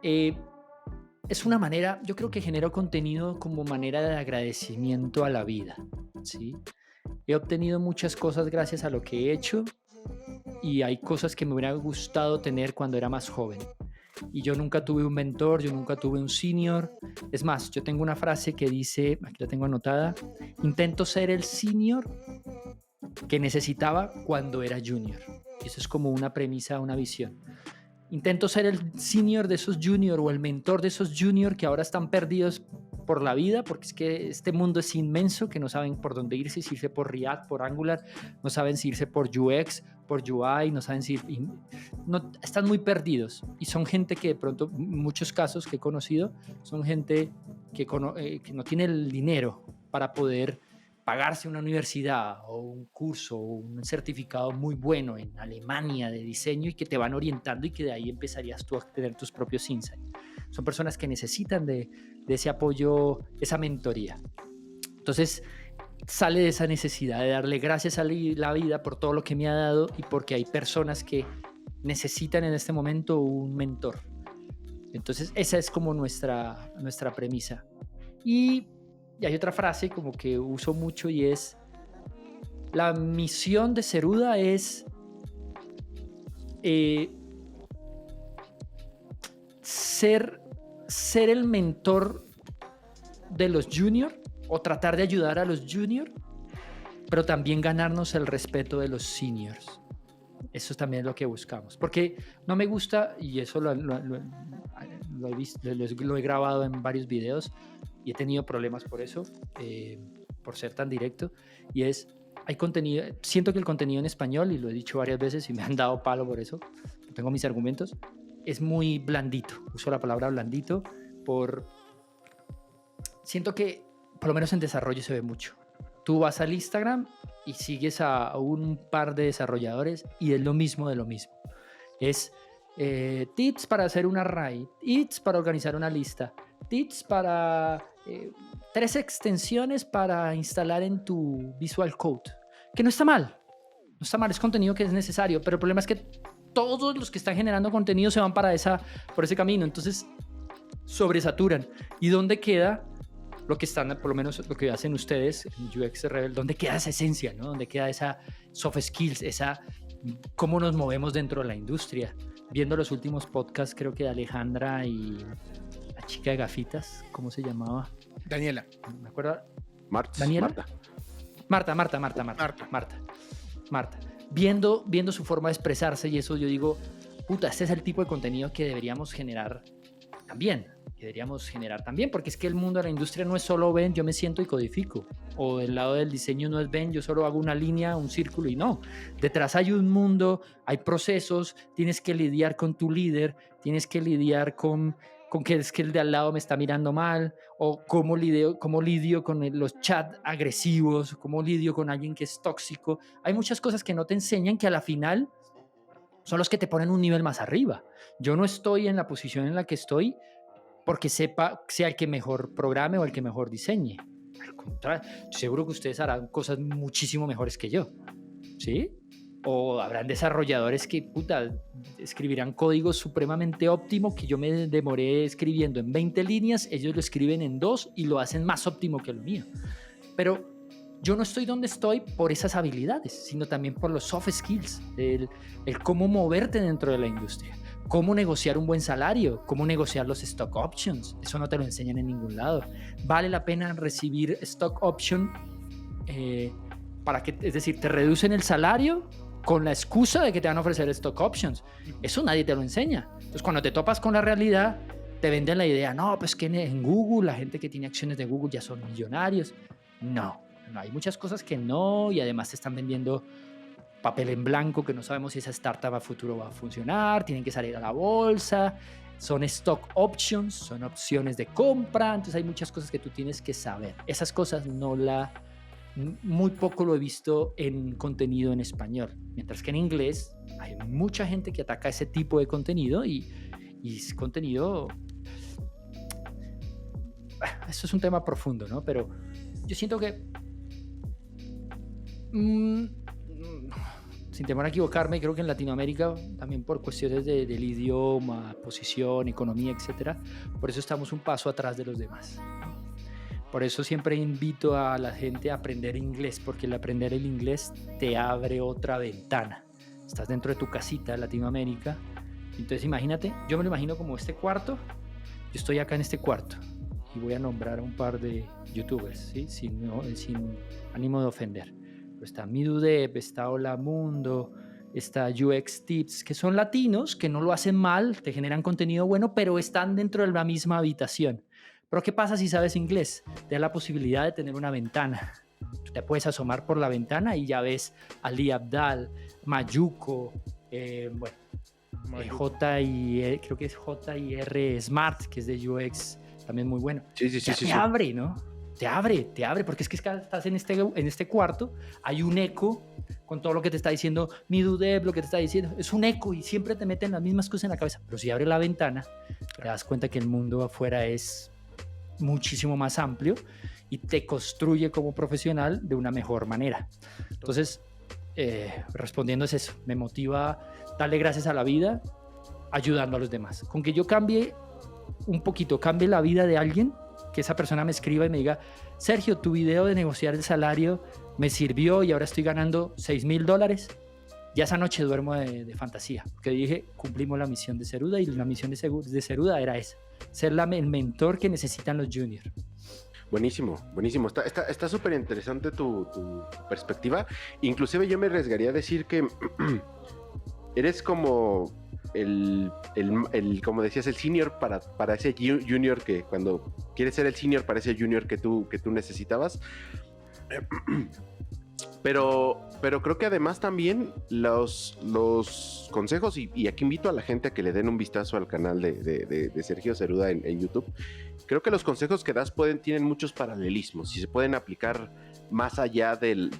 es una manera, yo creo que genero contenido como manera de agradecimiento a la vida, ¿sí? He obtenido muchas cosas gracias a lo que he hecho y hay cosas que me hubiera gustado tener cuando era más joven. Y yo nunca tuve un mentor, yo nunca tuve un senior. Es más, yo tengo una frase que dice, aquí la tengo anotada, intento ser el senior que necesitaba cuando era junior. Y eso es como una premisa, una visión. Intento ser el senior de esos junior o el mentor de esos junior que ahora están perdidos por la vida, porque es que este mundo es inmenso, que no saben por dónde irse, si irse por React, por Angular, no saben si irse por UX, por UI, no saben si no, están muy perdidos. Y son gente que de pronto, muchos casos que he conocido, son gente que no tiene el dinero para poder pagarse una universidad o un curso o un certificado muy bueno en Alemania de diseño y que te van orientando y que de ahí empezarías tú a tener tus propios insights. Son personas que necesitan de ese apoyo, esa mentoría. Entonces sale de esa necesidad de darle gracias a la vida por todo lo que me ha dado y porque hay personas que necesitan en este momento un mentor. Entonces esa es como nuestra premisa. Y hay otra frase como que uso mucho y es: la misión de Ceruda es ser el mentor de los juniors, o tratar de ayudar a los juniors, pero también ganarnos el respeto de los seniors. Eso también es lo que buscamos, porque no me gusta, y eso lo he visto, lo he grabado en varios videos y he tenido problemas por eso, por ser tan directo, y es: hay contenido, siento que el contenido en español, y lo he dicho varias veces y me han dado palo por eso, tengo mis argumentos, es muy blandito. Uso la palabra blandito siento que por lo menos en desarrollo se ve mucho. Tú vas al Instagram y sigues a un par de desarrolladores y es lo mismo de lo mismo. Es tips para hacer un array, tips para organizar una lista, tips para 3 extensiones para instalar en tu Visual Code. Que no está mal, es contenido que es necesario, pero el problema es que todos los que están generando contenido se van por ese camino, entonces sobresaturan. ¿Y dónde queda lo que están, por lo menos lo que hacen ustedes en UX Rebel? ¿Dónde queda esa esencia, ¿no? ¿Dónde queda esa soft skills, cómo nos movemos dentro de la industria? Viendo los últimos podcasts, creo que de Alejandra y la chica de gafitas, ¿cómo se llamaba? Daniela. ¿Me acuerdo? ¿Daniela? Marta. Viendo su forma de expresarse y eso, yo digo, puta, este es el tipo de contenido que deberíamos generar también. Porque es que el mundo de la industria no es solo ven, yo me siento y codifico, o del lado del diseño no es ven, yo solo hago una línea, un círculo, y no, detrás hay un mundo, hay procesos, tienes que lidiar con tu líder, tienes que lidiar con que es que el de al lado me está mirando mal, o cómo lidio con los chats agresivos, cómo lidio con alguien que es tóxico. Hay muchas cosas que no te enseñan, que a la final son los que te ponen un nivel más arriba. Yo no estoy en la posición en la que estoy porque sea el que mejor programe o el que mejor diseñe. Al contrario, seguro que ustedes harán cosas muchísimo mejores que yo, ¿sí? O habrán desarrolladores que, escribirán código supremamente óptimo que yo me demoré escribiendo en 20 líneas, ellos lo escriben en 2 y lo hacen más óptimo que lo mío. Pero yo no estoy donde estoy por esas habilidades, sino también por los soft skills, el cómo moverte dentro de la industria, cómo negociar un buen salario, cómo negociar los stock options. Eso no te lo enseñan en ningún lado. Vale la pena recibir stock option es decir, te reducen el salario con la excusa de que te van a ofrecer stock options. Eso nadie te lo enseña. Entonces, cuando te topas con la realidad, te venden la idea: no, pues que en Google, la gente que tiene acciones de Google ya son millonarios. No, hay muchas cosas que no, y además te están vendiendo papel en blanco, que no sabemos si esa startup a futuro va a funcionar, tienen que salir a la bolsa, son stock options, son opciones de compra, entonces hay muchas cosas que tú tienes que saber. Esas cosas muy poco lo he visto en contenido en español, mientras que en inglés hay mucha gente que ataca ese tipo de contenido y es contenido... Esto es un tema profundo, ¿no? Pero yo siento que sin temor a equivocarme, creo que en Latinoamérica, también por cuestiones del idioma, posición, economía, etcétera, por eso estamos un paso atrás de los demás. Por eso siempre invito a la gente a aprender inglés, porque el aprender el inglés te abre otra ventana. Estás dentro de tu casita, Latinoamérica. Entonces imagínate, yo me lo imagino como este cuarto. Yo estoy acá en este cuarto y voy a nombrar a un par de youtubers, ¿sí? sin ánimo de ofender. Pero está Midudev, está Hola Mundo, está UX Tips, que son latinos, que no lo hacen mal, te generan contenido bueno, pero están dentro de la misma habitación. Pero ¿qué pasa si sabes inglés? Te da la posibilidad de tener una ventana. Tú te puedes asomar por la ventana y ya ves a Ali Abdal, Mayuko, creo que es J.I.R. Smart, que es de UX, también muy bueno. Sí. Abre, ¿no? Te abre, porque es que estás en este cuarto, hay un eco con todo lo que te está diciendo Midudev, lo que te está diciendo, es un eco y siempre te meten las mismas cosas en la cabeza. Pero si abres la ventana, te das cuenta que el mundo afuera es muchísimo más amplio y te construye como profesional de una mejor manera. Entonces, respondiendo es eso, me motiva darle gracias a la vida ayudando a los demás. Con que yo cambie un poquito cambie la vida de alguien, que esa persona me escriba y me diga, Sergio, tu video de negociar el salario me sirvió y ahora estoy ganando $6,000, ya esa noche duermo de fantasía, porque dije, cumplimos la misión de Ceruda, y la misión de Ceruda era esa, ser el mentor que necesitan los juniors. Buenísimo, buenísimo. Está súper interesante tu perspectiva. Inclusive yo me arriesgaría a decir que eres como como decías, el senior para ese junior, que cuando quieres ser el senior para ese junior que tú necesitabas. Pero creo que además también los consejos, y aquí invito a la gente a que le den un vistazo al canal de Sergio Ceruda en YouTube. Creo que los consejos que das tienen muchos paralelismos y se pueden aplicar más allá del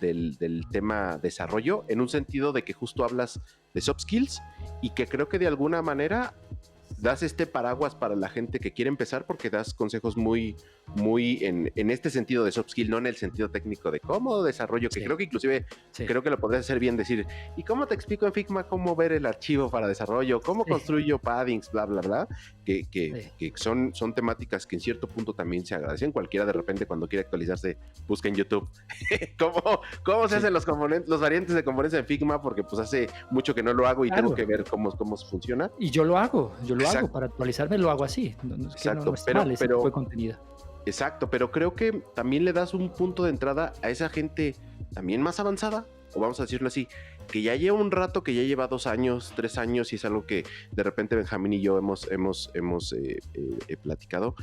tema desarrollo, en un sentido de que justo hablas de soft skills y que creo que de alguna manera das este paraguas para la gente que quiere empezar, porque das consejos muy en este sentido de soft skill, no en el sentido técnico de cómo desarrollo, que creo que inclusive creo que lo podrías hacer bien, decir, ¿y cómo te explico en Figma cómo ver el archivo para desarrollo? ¿Cómo construyo paddings? Bla, bla, bla, que son temáticas que en cierto punto también se agradecen. Cualquiera de repente cuando quiere actualizarse busca en YouTube cómo se hacen los variantes de componentes en Figma, porque pues hace mucho que no lo hago y tengo que ver cómo funciona. Y yo lo hago para actualizarme, lo hago así. Exacto, pero ese tipo de contenido. Exacto, pero creo que también le das un punto de entrada a esa gente también más avanzada, o vamos a decirlo así, que ya lleva un rato, que ya lleva 2 años, 3 años, y es algo que de repente Benjamín y yo hemos platicado.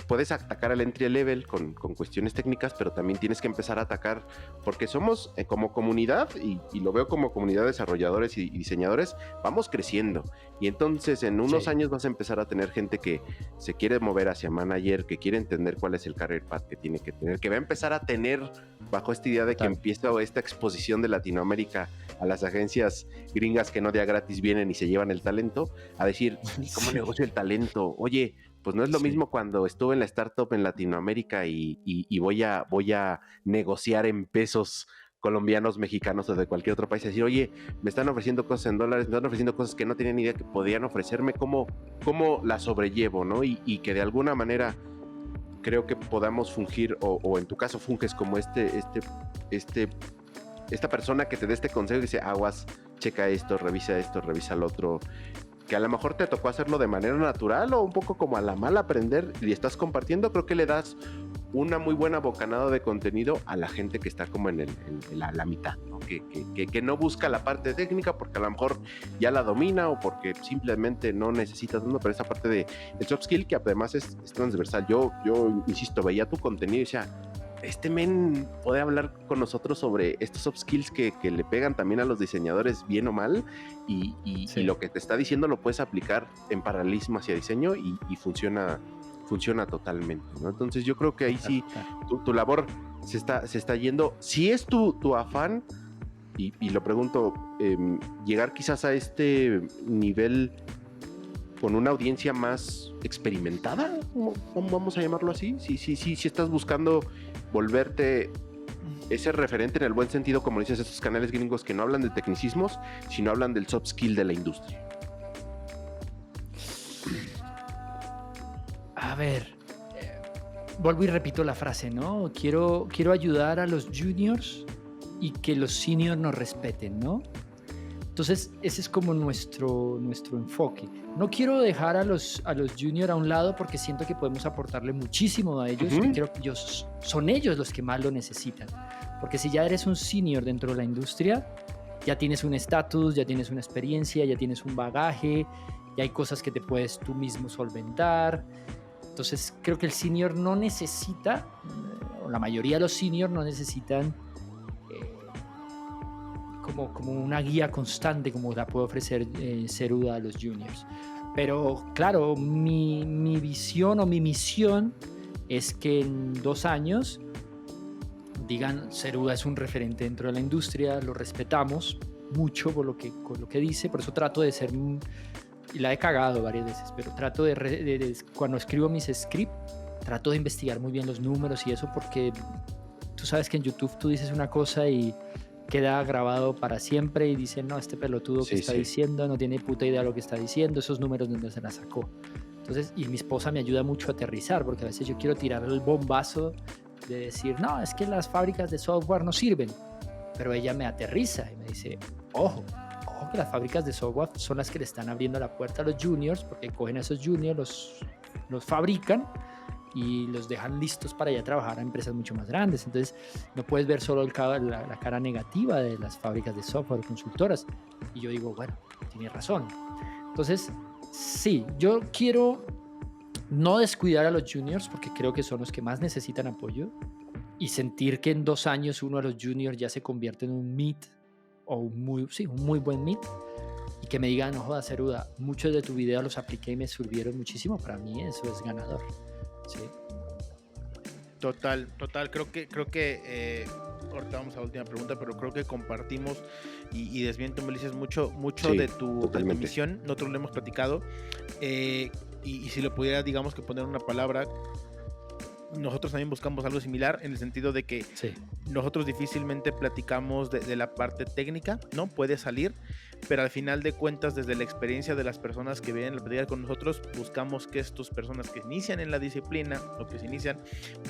Puedes atacar al entry level con cuestiones técnicas, pero también tienes que empezar a atacar, porque somos como comunidad, y lo veo como comunidad de desarrolladores y diseñadores, vamos creciendo, y entonces en unos años vas a empezar a tener gente que se quiere mover hacia manager, que quiere entender cuál es el career path que tiene que tener, que va a empezar a tener, bajo esta idea de que empieza esta exposición de Latinoamérica a las agencias gringas que no de a gratis vienen y se llevan el talento, a decir, ¿cómo negocio el talento? Oye, pues no es lo mismo cuando estuve en la startup en Latinoamérica y voy a negociar en pesos colombianos, mexicanos o de cualquier otro país, decir, oye, me están ofreciendo cosas en dólares, me están ofreciendo cosas que no tenía ni idea que podían ofrecerme, ¿cómo las sobrellevo, ¿no? Y que de alguna manera creo que podamos fungir, o en tu caso funges como esta persona que te dé este consejo y dice, aguas, checa esto, revisa lo otro, que a lo mejor te tocó hacerlo de manera natural o un poco como a la mala aprender y estás compartiendo. Creo que le das una muy buena bocanada de contenido a la gente que está como en la mitad, ¿no? Que no busca la parte técnica porque a lo mejor ya la domina o porque simplemente no necesita tanto, pero esa parte de el soft skill que además es transversal. Yo insisto, veía tu contenido y decía, este men puede hablar con nosotros sobre estos soft skills que le pegan también a los diseñadores bien o mal, y lo que te está diciendo lo puedes aplicar en paralelismo hacia diseño y funciona totalmente, ¿no? Entonces yo creo que ahí sí tu labor se está yendo. Si es tu afán, y lo pregunto, llegar quizás a este nivel con una audiencia más experimentada, vamos a llamarlo así, si estás buscando volverte ese referente en el buen sentido, como dices, estos canales gringos que no hablan de tecnicismos, sino hablan del soft skill de la industria. A ver, vuelvo y repito la frase, ¿no? Quiero ayudar a los juniors y que los seniors nos respeten, ¿no? Entonces, ese es como nuestro enfoque. No quiero dejar a los juniors a un lado porque siento que podemos aportarle muchísimo a ellos, y creo que son ellos los que más lo necesitan. Porque si ya eres un senior dentro de la industria, ya tienes un estatus, ya tienes una experiencia, ya tienes un bagaje, ya hay cosas que te puedes tú mismo solventar. Entonces, creo que el senior no necesita, o la mayoría de los seniors no necesitan como una guía constante como la puede ofrecer Ceruda a los juniors. Pero claro, mi visión o mi misión es que en 2 años digan, Ceruda es un referente dentro de la industria, lo respetamos mucho con lo que dice, por eso trato de ser, y la he cagado varias veces, pero trato de cuando escribo mis scripts, trato de investigar muy bien los números y eso, porque tú sabes que en YouTube tú dices una cosa y queda grabado para siempre y dicen, no, este pelotudo que está diciendo no tiene puta idea de lo que está diciendo, esos números de dónde se la sacó. Entonces, y mi esposa me ayuda mucho a aterrizar, porque a veces yo quiero tirar el bombazo de decir, no, es que las fábricas de software no sirven, pero ella me aterriza y me dice, ojo que las fábricas de software son las que le están abriendo la puerta a los juniors, porque cogen a esos juniors, los fabrican y los dejan listos para ya trabajar a empresas mucho más grandes. Entonces no puedes ver solo la cara negativa de las fábricas de software, consultoras. Y yo digo, bueno, tienes razón. Entonces, sí, yo quiero no descuidar a los juniors porque creo que son los que más necesitan apoyo, y sentir que en 2 años uno de los juniors ya se convierte en un mid o un muy buen mid, y que me digan, no jodas, Ceruda, muchos de tu video los apliqué y me sirvieron muchísimo. Para mí eso es ganador. Sí. Total. Creo que ahorita vamos a la última pregunta, pero creo que compartimos y desmiento, Ulises, mucho Sí, de tu totalmente. misión. Nosotros lo hemos platicado. Y si lo pudiera, digamos, que poner una palabra, nosotros también buscamos algo similar, en el sentido de que Sí. nosotros difícilmente platicamos de la parte técnica, ¿no? Puede salir, pero al final de cuentas, desde la experiencia de las personas que vienen a platicar con nosotros, buscamos que estas personas que inician en la disciplina o que se inician,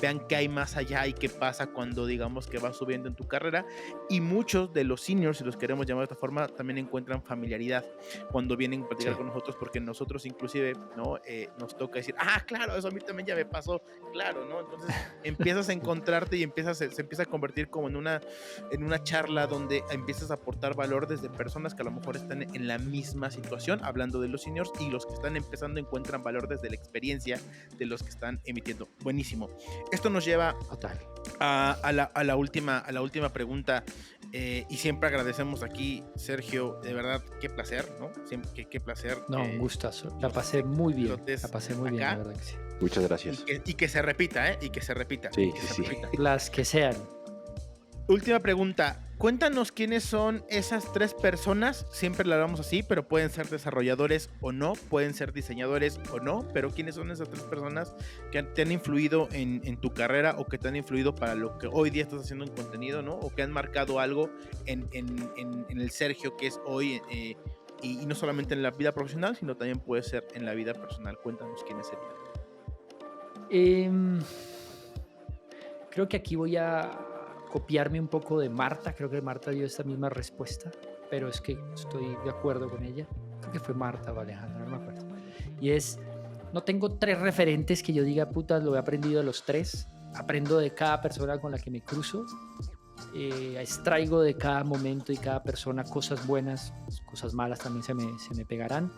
vean qué hay más allá y qué pasa cuando, digamos, que vas subiendo en tu carrera. Y muchos de los seniors, si los queremos llamar de esta forma, también encuentran familiaridad cuando vienen a platicar con nosotros, porque nosotros inclusive, ¿no? Nos toca decir, claro, eso a mí también ya me pasó, claro, ¿no? Entonces empiezas a encontrarte y se empieza a convertir como en una charla donde empiezas a aportar valor desde personas que a lo mejor están en la misma situación, hablando de los seniors, y los que están empezando encuentran valor desde la experiencia de los que están emitiendo. Buenísimo. Esto nos lleva Total. a la última pregunta, y siempre agradecemos aquí, Sergio, de verdad, qué placer, ¿no? Siempre, qué placer. No, un gustazo. La pasé muy bien. La pasé muy bien, acá. la verdad que sí. Muchas gracias. Y que se repita, y que se repita. Sí, y que se sí. repita. Las que sean. Última pregunta. Cuéntanos quiénes son esas 3 personas. Siempre la hablamos así, pero pueden ser desarrolladores o no, pueden ser diseñadores o no, pero quiénes son esas 3 personas que te han influido en tu carrera, o que te han influido para lo que hoy día estás haciendo en contenido, ¿no? O que han marcado algo en el Sergio que es hoy, y no solamente en la vida profesional, sino también puede ser en la vida personal. Cuéntanos quiénes serían. Creo que aquí voy a copiarme un poco de Marta. Creo que Marta dio esta misma respuesta, pero es que estoy de acuerdo con ella. Creo que fue Marta o Alejandra, no me acuerdo. Y es, no tengo 3 referentes que yo diga, puta, lo he aprendido de los 3. Aprendo de cada persona con la que me cruzo. Extraigo de cada momento y cada persona cosas buenas, cosas malas también se me pegarán,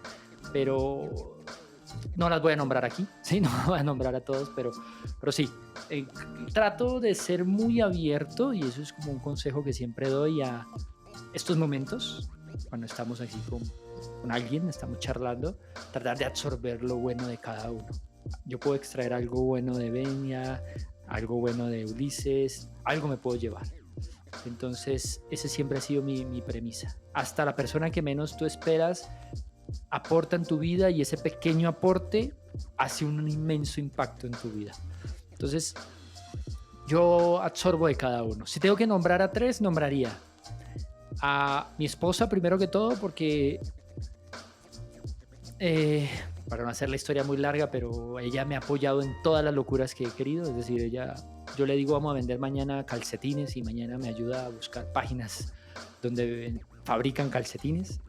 pero no las voy a nombrar aquí, ¿sí? No voy a nombrar a todos, pero sí, trato de ser muy abierto, y eso es como un consejo que siempre doy a estos momentos, cuando estamos aquí con alguien, estamos charlando, tratar de absorber lo bueno de cada uno. Yo puedo extraer algo bueno de Benia, algo bueno de Ulises, algo me puedo llevar. Entonces, ese siempre ha sido mi premisa. Hasta la persona que menos tú esperas aporta en tu vida, y ese pequeño aporte hace un inmenso impacto en tu vida. Entonces, yo absorbo de cada uno. Si tengo que nombrar a 3, nombraría a mi esposa primero que todo, porque para no hacer la historia muy larga, pero ella me ha apoyado en todas las locuras que he querido. Es decir, yo le digo, vamos a vender mañana calcetines, y mañana me ayuda a buscar páginas donde fabrican calcetines.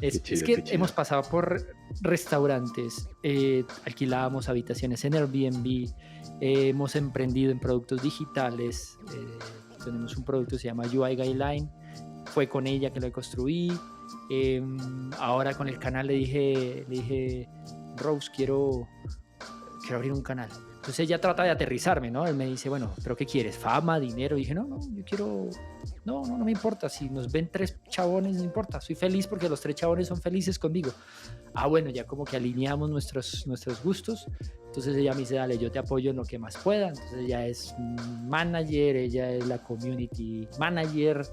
Es que hemos pasado por restaurantes, alquilábamos habitaciones en Airbnb, hemos emprendido en productos digitales, tenemos un producto que se llama UI Guideline, fue con ella que lo construí. Ahora con el canal le dije, Rose, quiero abrir un canal. Entonces ella trata de aterrizarme, ¿no? Él me dice, bueno, ¿pero qué quieres? ¿Fama? ¿Dinero? Y dije, no, yo quiero... No me importa. Si nos ven 3 chabones, no importa. Soy feliz porque los 3 chabones son felices conmigo. Bueno, ya como que alineamos nuestros gustos. Entonces ella me dice, dale, yo te apoyo en lo que más pueda. Entonces ella es manager, ella es la community manager,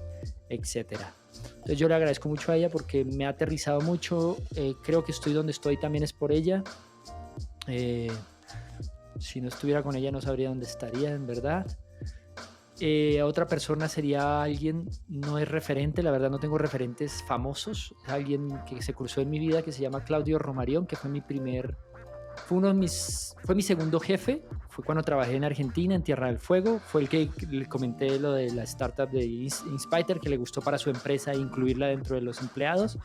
etcétera. Entonces yo le agradezco mucho a ella porque me ha aterrizado mucho. Creo que estoy donde estoy también es por ella. Si no estuviera con ella no sabría dónde estaría, en verdad. Otra persona sería alguien, no es referente, la verdad no tengo referentes famosos. Es alguien que se cruzó en mi vida, que se llama Claudio Romarión, que fue mi primer fue mi segundo jefe. Fue cuando trabajé en Argentina, en Tierra del Fuego. Fue el que le comenté lo de la startup de Inspiter, que le gustó para su empresa incluirla dentro de los empleados.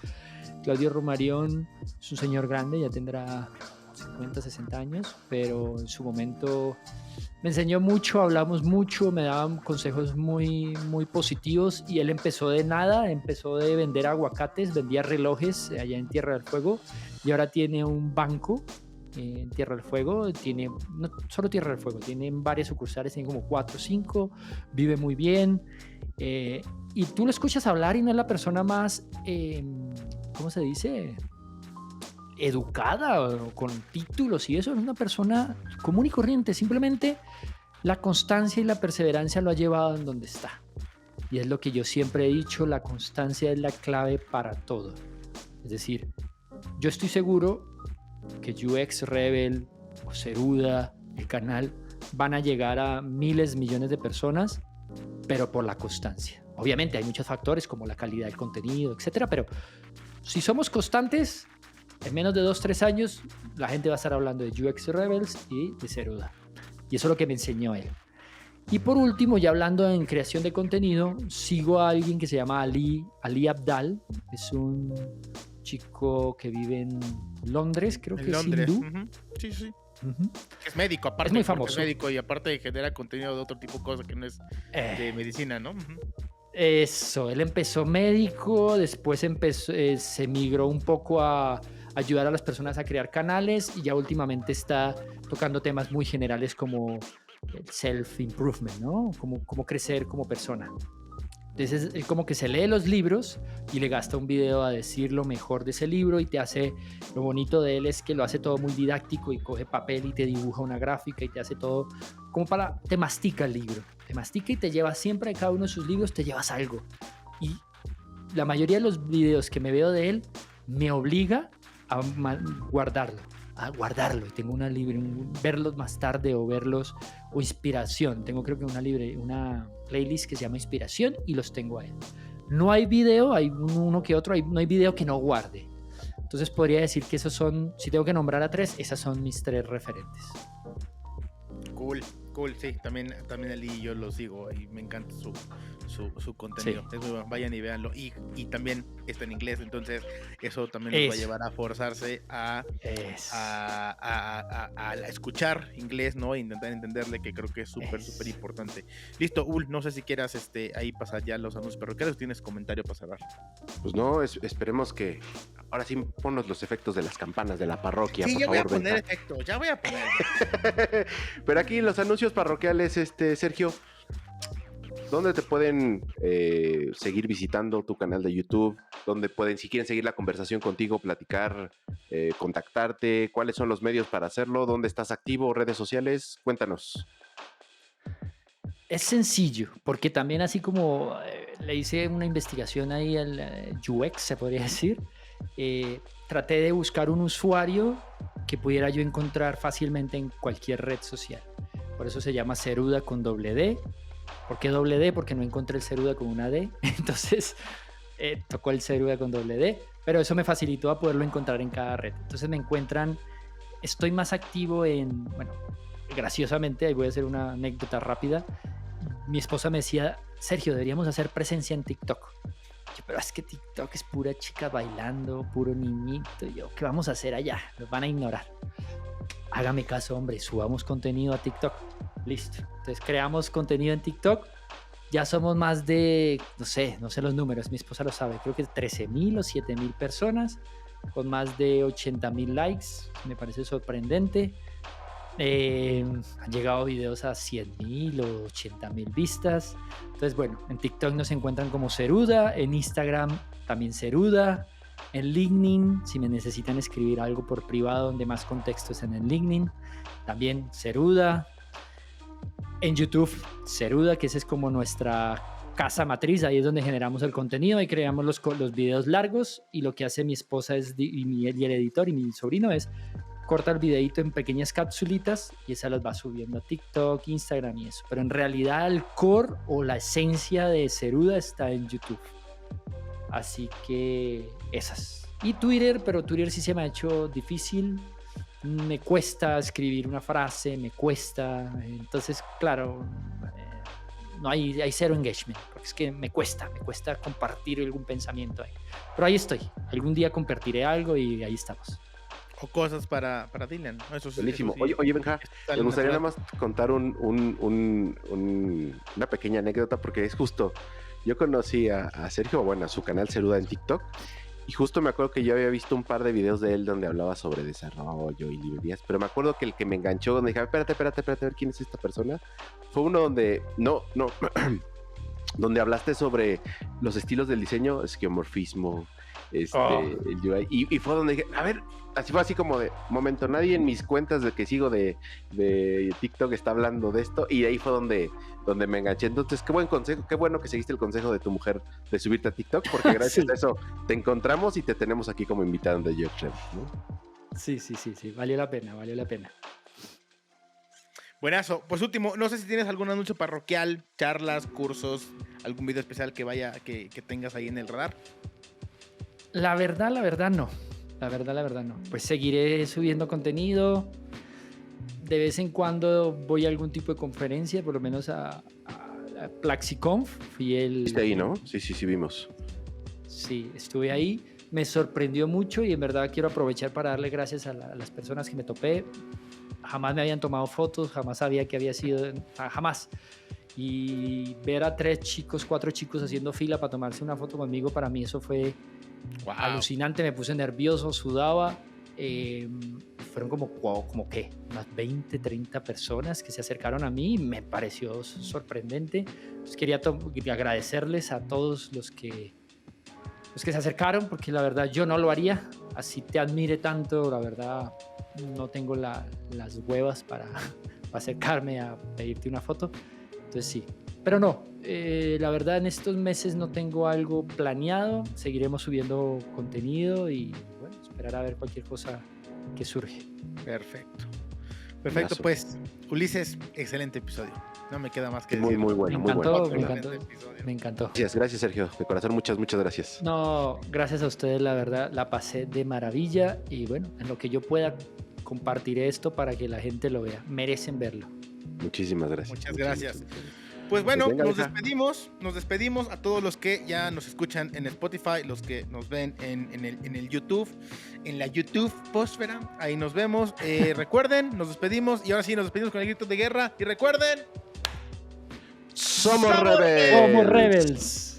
Claudio Romarión es un señor grande, ya tendrá 50, 60 años, pero en su momento me enseñó mucho, hablamos mucho, me daba consejos muy, muy positivos, y él empezó de nada, empezó de vender aguacates, vendía relojes allá en Tierra del Fuego, y ahora tiene un banco en Tierra del Fuego, tiene, no solo Tierra del Fuego, tiene varias sucursales, tiene como 4 o 5, vive muy bien, y tú lo escuchas hablar y no es la persona más, ¿cómo se dice?, educada o con títulos y eso. Es una persona común y corriente. Simplemente la constancia y la perseverancia lo ha llevado en donde está, y es lo que yo siempre he dicho: la constancia es la clave para todo. Es decir, yo estoy seguro que UX Rebel o Ceruda, el canal, van a llegar a miles, millones de personas, pero por la constancia. Obviamente hay muchos factores como la calidad del contenido, etcétera, pero si somos constantes, en menos de 2-3 años la gente va a estar hablando de UX Rebels y de Ceruda. Y eso es lo que me enseñó él. Y por último, ya hablando en creación de contenido, sigo a alguien que se llama Ali Abdal. Es un chico que vive en Londres, creo que Londres. es hindú. Uh-huh. Sí, sí. Uh-huh. Es médico, aparte. Es muy famoso. Es médico y aparte genera contenido de otro tipo de cosas que no es de medicina, ¿no? Uh-huh. Eso, él empezó médico, después se migró un poco a ayudar a las personas a crear canales, y ya últimamente está tocando temas muy generales como el self-improvement, ¿no? Cómo crecer como persona. Entonces él como que se lee los libros y le gasta un video a decir lo mejor de ese libro, y te hace, lo bonito de él es que lo hace todo muy didáctico, y coge papel y te dibuja una gráfica y te hace todo como te mastica el libro, te mastica y te lleva siempre, de cada uno de sus libros te llevas algo. Y la mayoría de los videos que me veo de él me obliga a guardarlo, y tengo verlos más tarde, o verlos, o inspiración. Tengo creo que una playlist que se llama inspiración, y los tengo a él. No hay video, hay uno que otro, no hay video que no guarde. Entonces podría decir que esos son, si tengo que nombrar a 3, esas son mis 3 referentes. Cool, sí, también Ali yo lo sigo y me encanta su contenido. Sí. Es muy bueno, vayan y véanlo. Y también está en inglés, entonces eso también nos va a llevar a forzarse a escuchar inglés, ¿no? E intentar entenderle, que creo que es súper importante. Listo, Ul, no sé si quieras ahí pasar ya los anuncios parroquiales. ¿Tienes comentario para cerrar? Pues no, esperemos que ahora sí ponnos los efectos de las campanas de la parroquia. Sí, por ya favor, voy a poner efecto, ya voy a poner. Pero aquí los anuncios parroquiales, Sergio, ¿dónde te pueden seguir visitando tu canal de YouTube? ¿Dónde pueden, si quieren seguir la conversación contigo, platicar, contactarte? ¿Cuáles son los medios para hacerlo? ¿Dónde estás activo? ¿Redes sociales? Cuéntanos. Es sencillo, porque también así como le hice una investigación ahí al UX, se podría decir, traté de buscar un usuario que pudiera yo encontrar fácilmente en cualquier red social. Por eso se llama Ceruda con doble D. ¿Por qué doble D? Porque no encontré el Ceruda con una D. Entonces tocó el Ceruda con doble D. Pero eso me facilitó a poderlo encontrar en cada red. Entonces me encuentran, estoy más activo bueno, graciosamente, ahí voy a hacer una anécdota rápida. Mi esposa me decía: Sergio, deberíamos hacer presencia en TikTok. Yo, pero es que TikTok es pura chica bailando, puro niñito. Yo, ¿qué vamos a hacer allá? Nos van a ignorar. Hágame caso, hombre, subamos contenido a TikTok. Listo. Entonces creamos contenido en TikTok. Ya somos más de, no sé los números, mi esposa lo sabe, creo que 13,000 o 7,000 personas, con más de 80,000 likes. Me parece sorprendente. Han llegado videos a 100,000 o 80,000 vistas. Entonces, bueno, en TikTok nos encuentran como Ceruda, en Instagram también Ceruda, en LinkedIn, si me necesitan escribir algo por privado donde más contexto es en el LinkedIn, también Ceruda. En YouTube, Ceruda, que esa es como nuestra casa matriz, ahí es donde generamos el contenido y creamos los videos largos, y lo que hace mi esposa y el editor y mi sobrino es corta el videito en pequeñas capsulitas y esa las va subiendo a TikTok, Instagram y eso. Pero en realidad el core o la esencia de Ceruda está en YouTube. Así que esas. Y Twitter, pero Twitter sí se me ha hecho difícil. me cuesta escribir una frase, me cuesta. Entonces, claro, no hay cero engagement, porque es que me cuesta compartir algún pensamiento ahí. Pero ahí estoy. Algún día compartiré algo y ahí estamos. O cosas para Dylan, ¿no? Eso sí, Buenísimo. eso sí, Oye, Benja, sale me gustaría nada natural. más contar una pequeña anécdota, porque es justo, yo conocí a Sergio, bueno, a su canal Ceruda en TikTok, y justo me acuerdo que yo había visto un par de videos de él donde hablaba sobre desarrollo y librerías, pero me acuerdo que el que me enganchó, donde dije, espérate, a ver quién es esta persona, fue uno donde, no, donde hablaste sobre los estilos del diseño, esquiomorfismo, el UI, y fue donde dije, a ver, así fue así como de, momento, nadie en mis cuentas de que sigo de TikTok está hablando de esto, y ahí fue donde me enganché. Entonces, qué buen consejo, qué bueno que seguiste el consejo de tu mujer de subirte a TikTok, porque gracias Sí. a eso te encontramos y te tenemos aquí como invitado de Geoff Rebels, ¿no? Sí, valió la pena. Buenazo. Pues último, no sé si tienes algún anuncio parroquial, charlas, cursos, algún video especial que tengas ahí en el radar. La verdad no. La verdad no. Pues seguiré subiendo contenido. De vez en cuando voy a algún tipo de conferencia, por lo menos a PlaxiConf. Fui ¿Viste ahí, no? Sí, vimos. Sí, estuve ahí. Me sorprendió mucho y en verdad quiero aprovechar para darle gracias a las personas que me topé. Jamás me habían tomado fotos, jamás sabía que había sido, jamás. Y ver a 4 chicos haciendo fila para tomarse una foto conmigo, para mí eso fue alucinante. Me puse nervioso, sudaba. Fueron como ¿qué? Unas 20, 30 personas que se acercaron a mí y me pareció sorprendente. Pues quería agradecerles a todos los que se acercaron, porque la verdad yo no lo haría. Así te admire tanto, la verdad no tengo las huevas para acercarme a pedirte una foto. Entonces sí, pero no, la verdad en estos meses no tengo algo planeado. Seguiremos subiendo contenido y bueno, esperar a ver cualquier cosa que surge. Perfecto, Buenazo. pues Ulises, excelente episodio. No me queda más que Muy, decir. muy bueno, Me muy bueno. encantó, Episodio. me encantó. Gracias, Sergio. De corazón, muchas gracias. No, gracias a ustedes, la verdad, la pasé de maravilla y bueno, en lo que yo pueda compartiré esto para que la gente lo vea. Merecen verlo. Muchísimas gracias. Muchas gracias. Pues bueno, venga, nos Benja. despedimos a todos los que ya nos escuchan en Spotify, los que nos ven en el YouTube, en la YouTube Pósfera, ahí nos vemos. Recuerden, nos despedimos y ahora sí nos despedimos con el grito de guerra y recuerden, ¡Somos Rebels! Somos Rebels.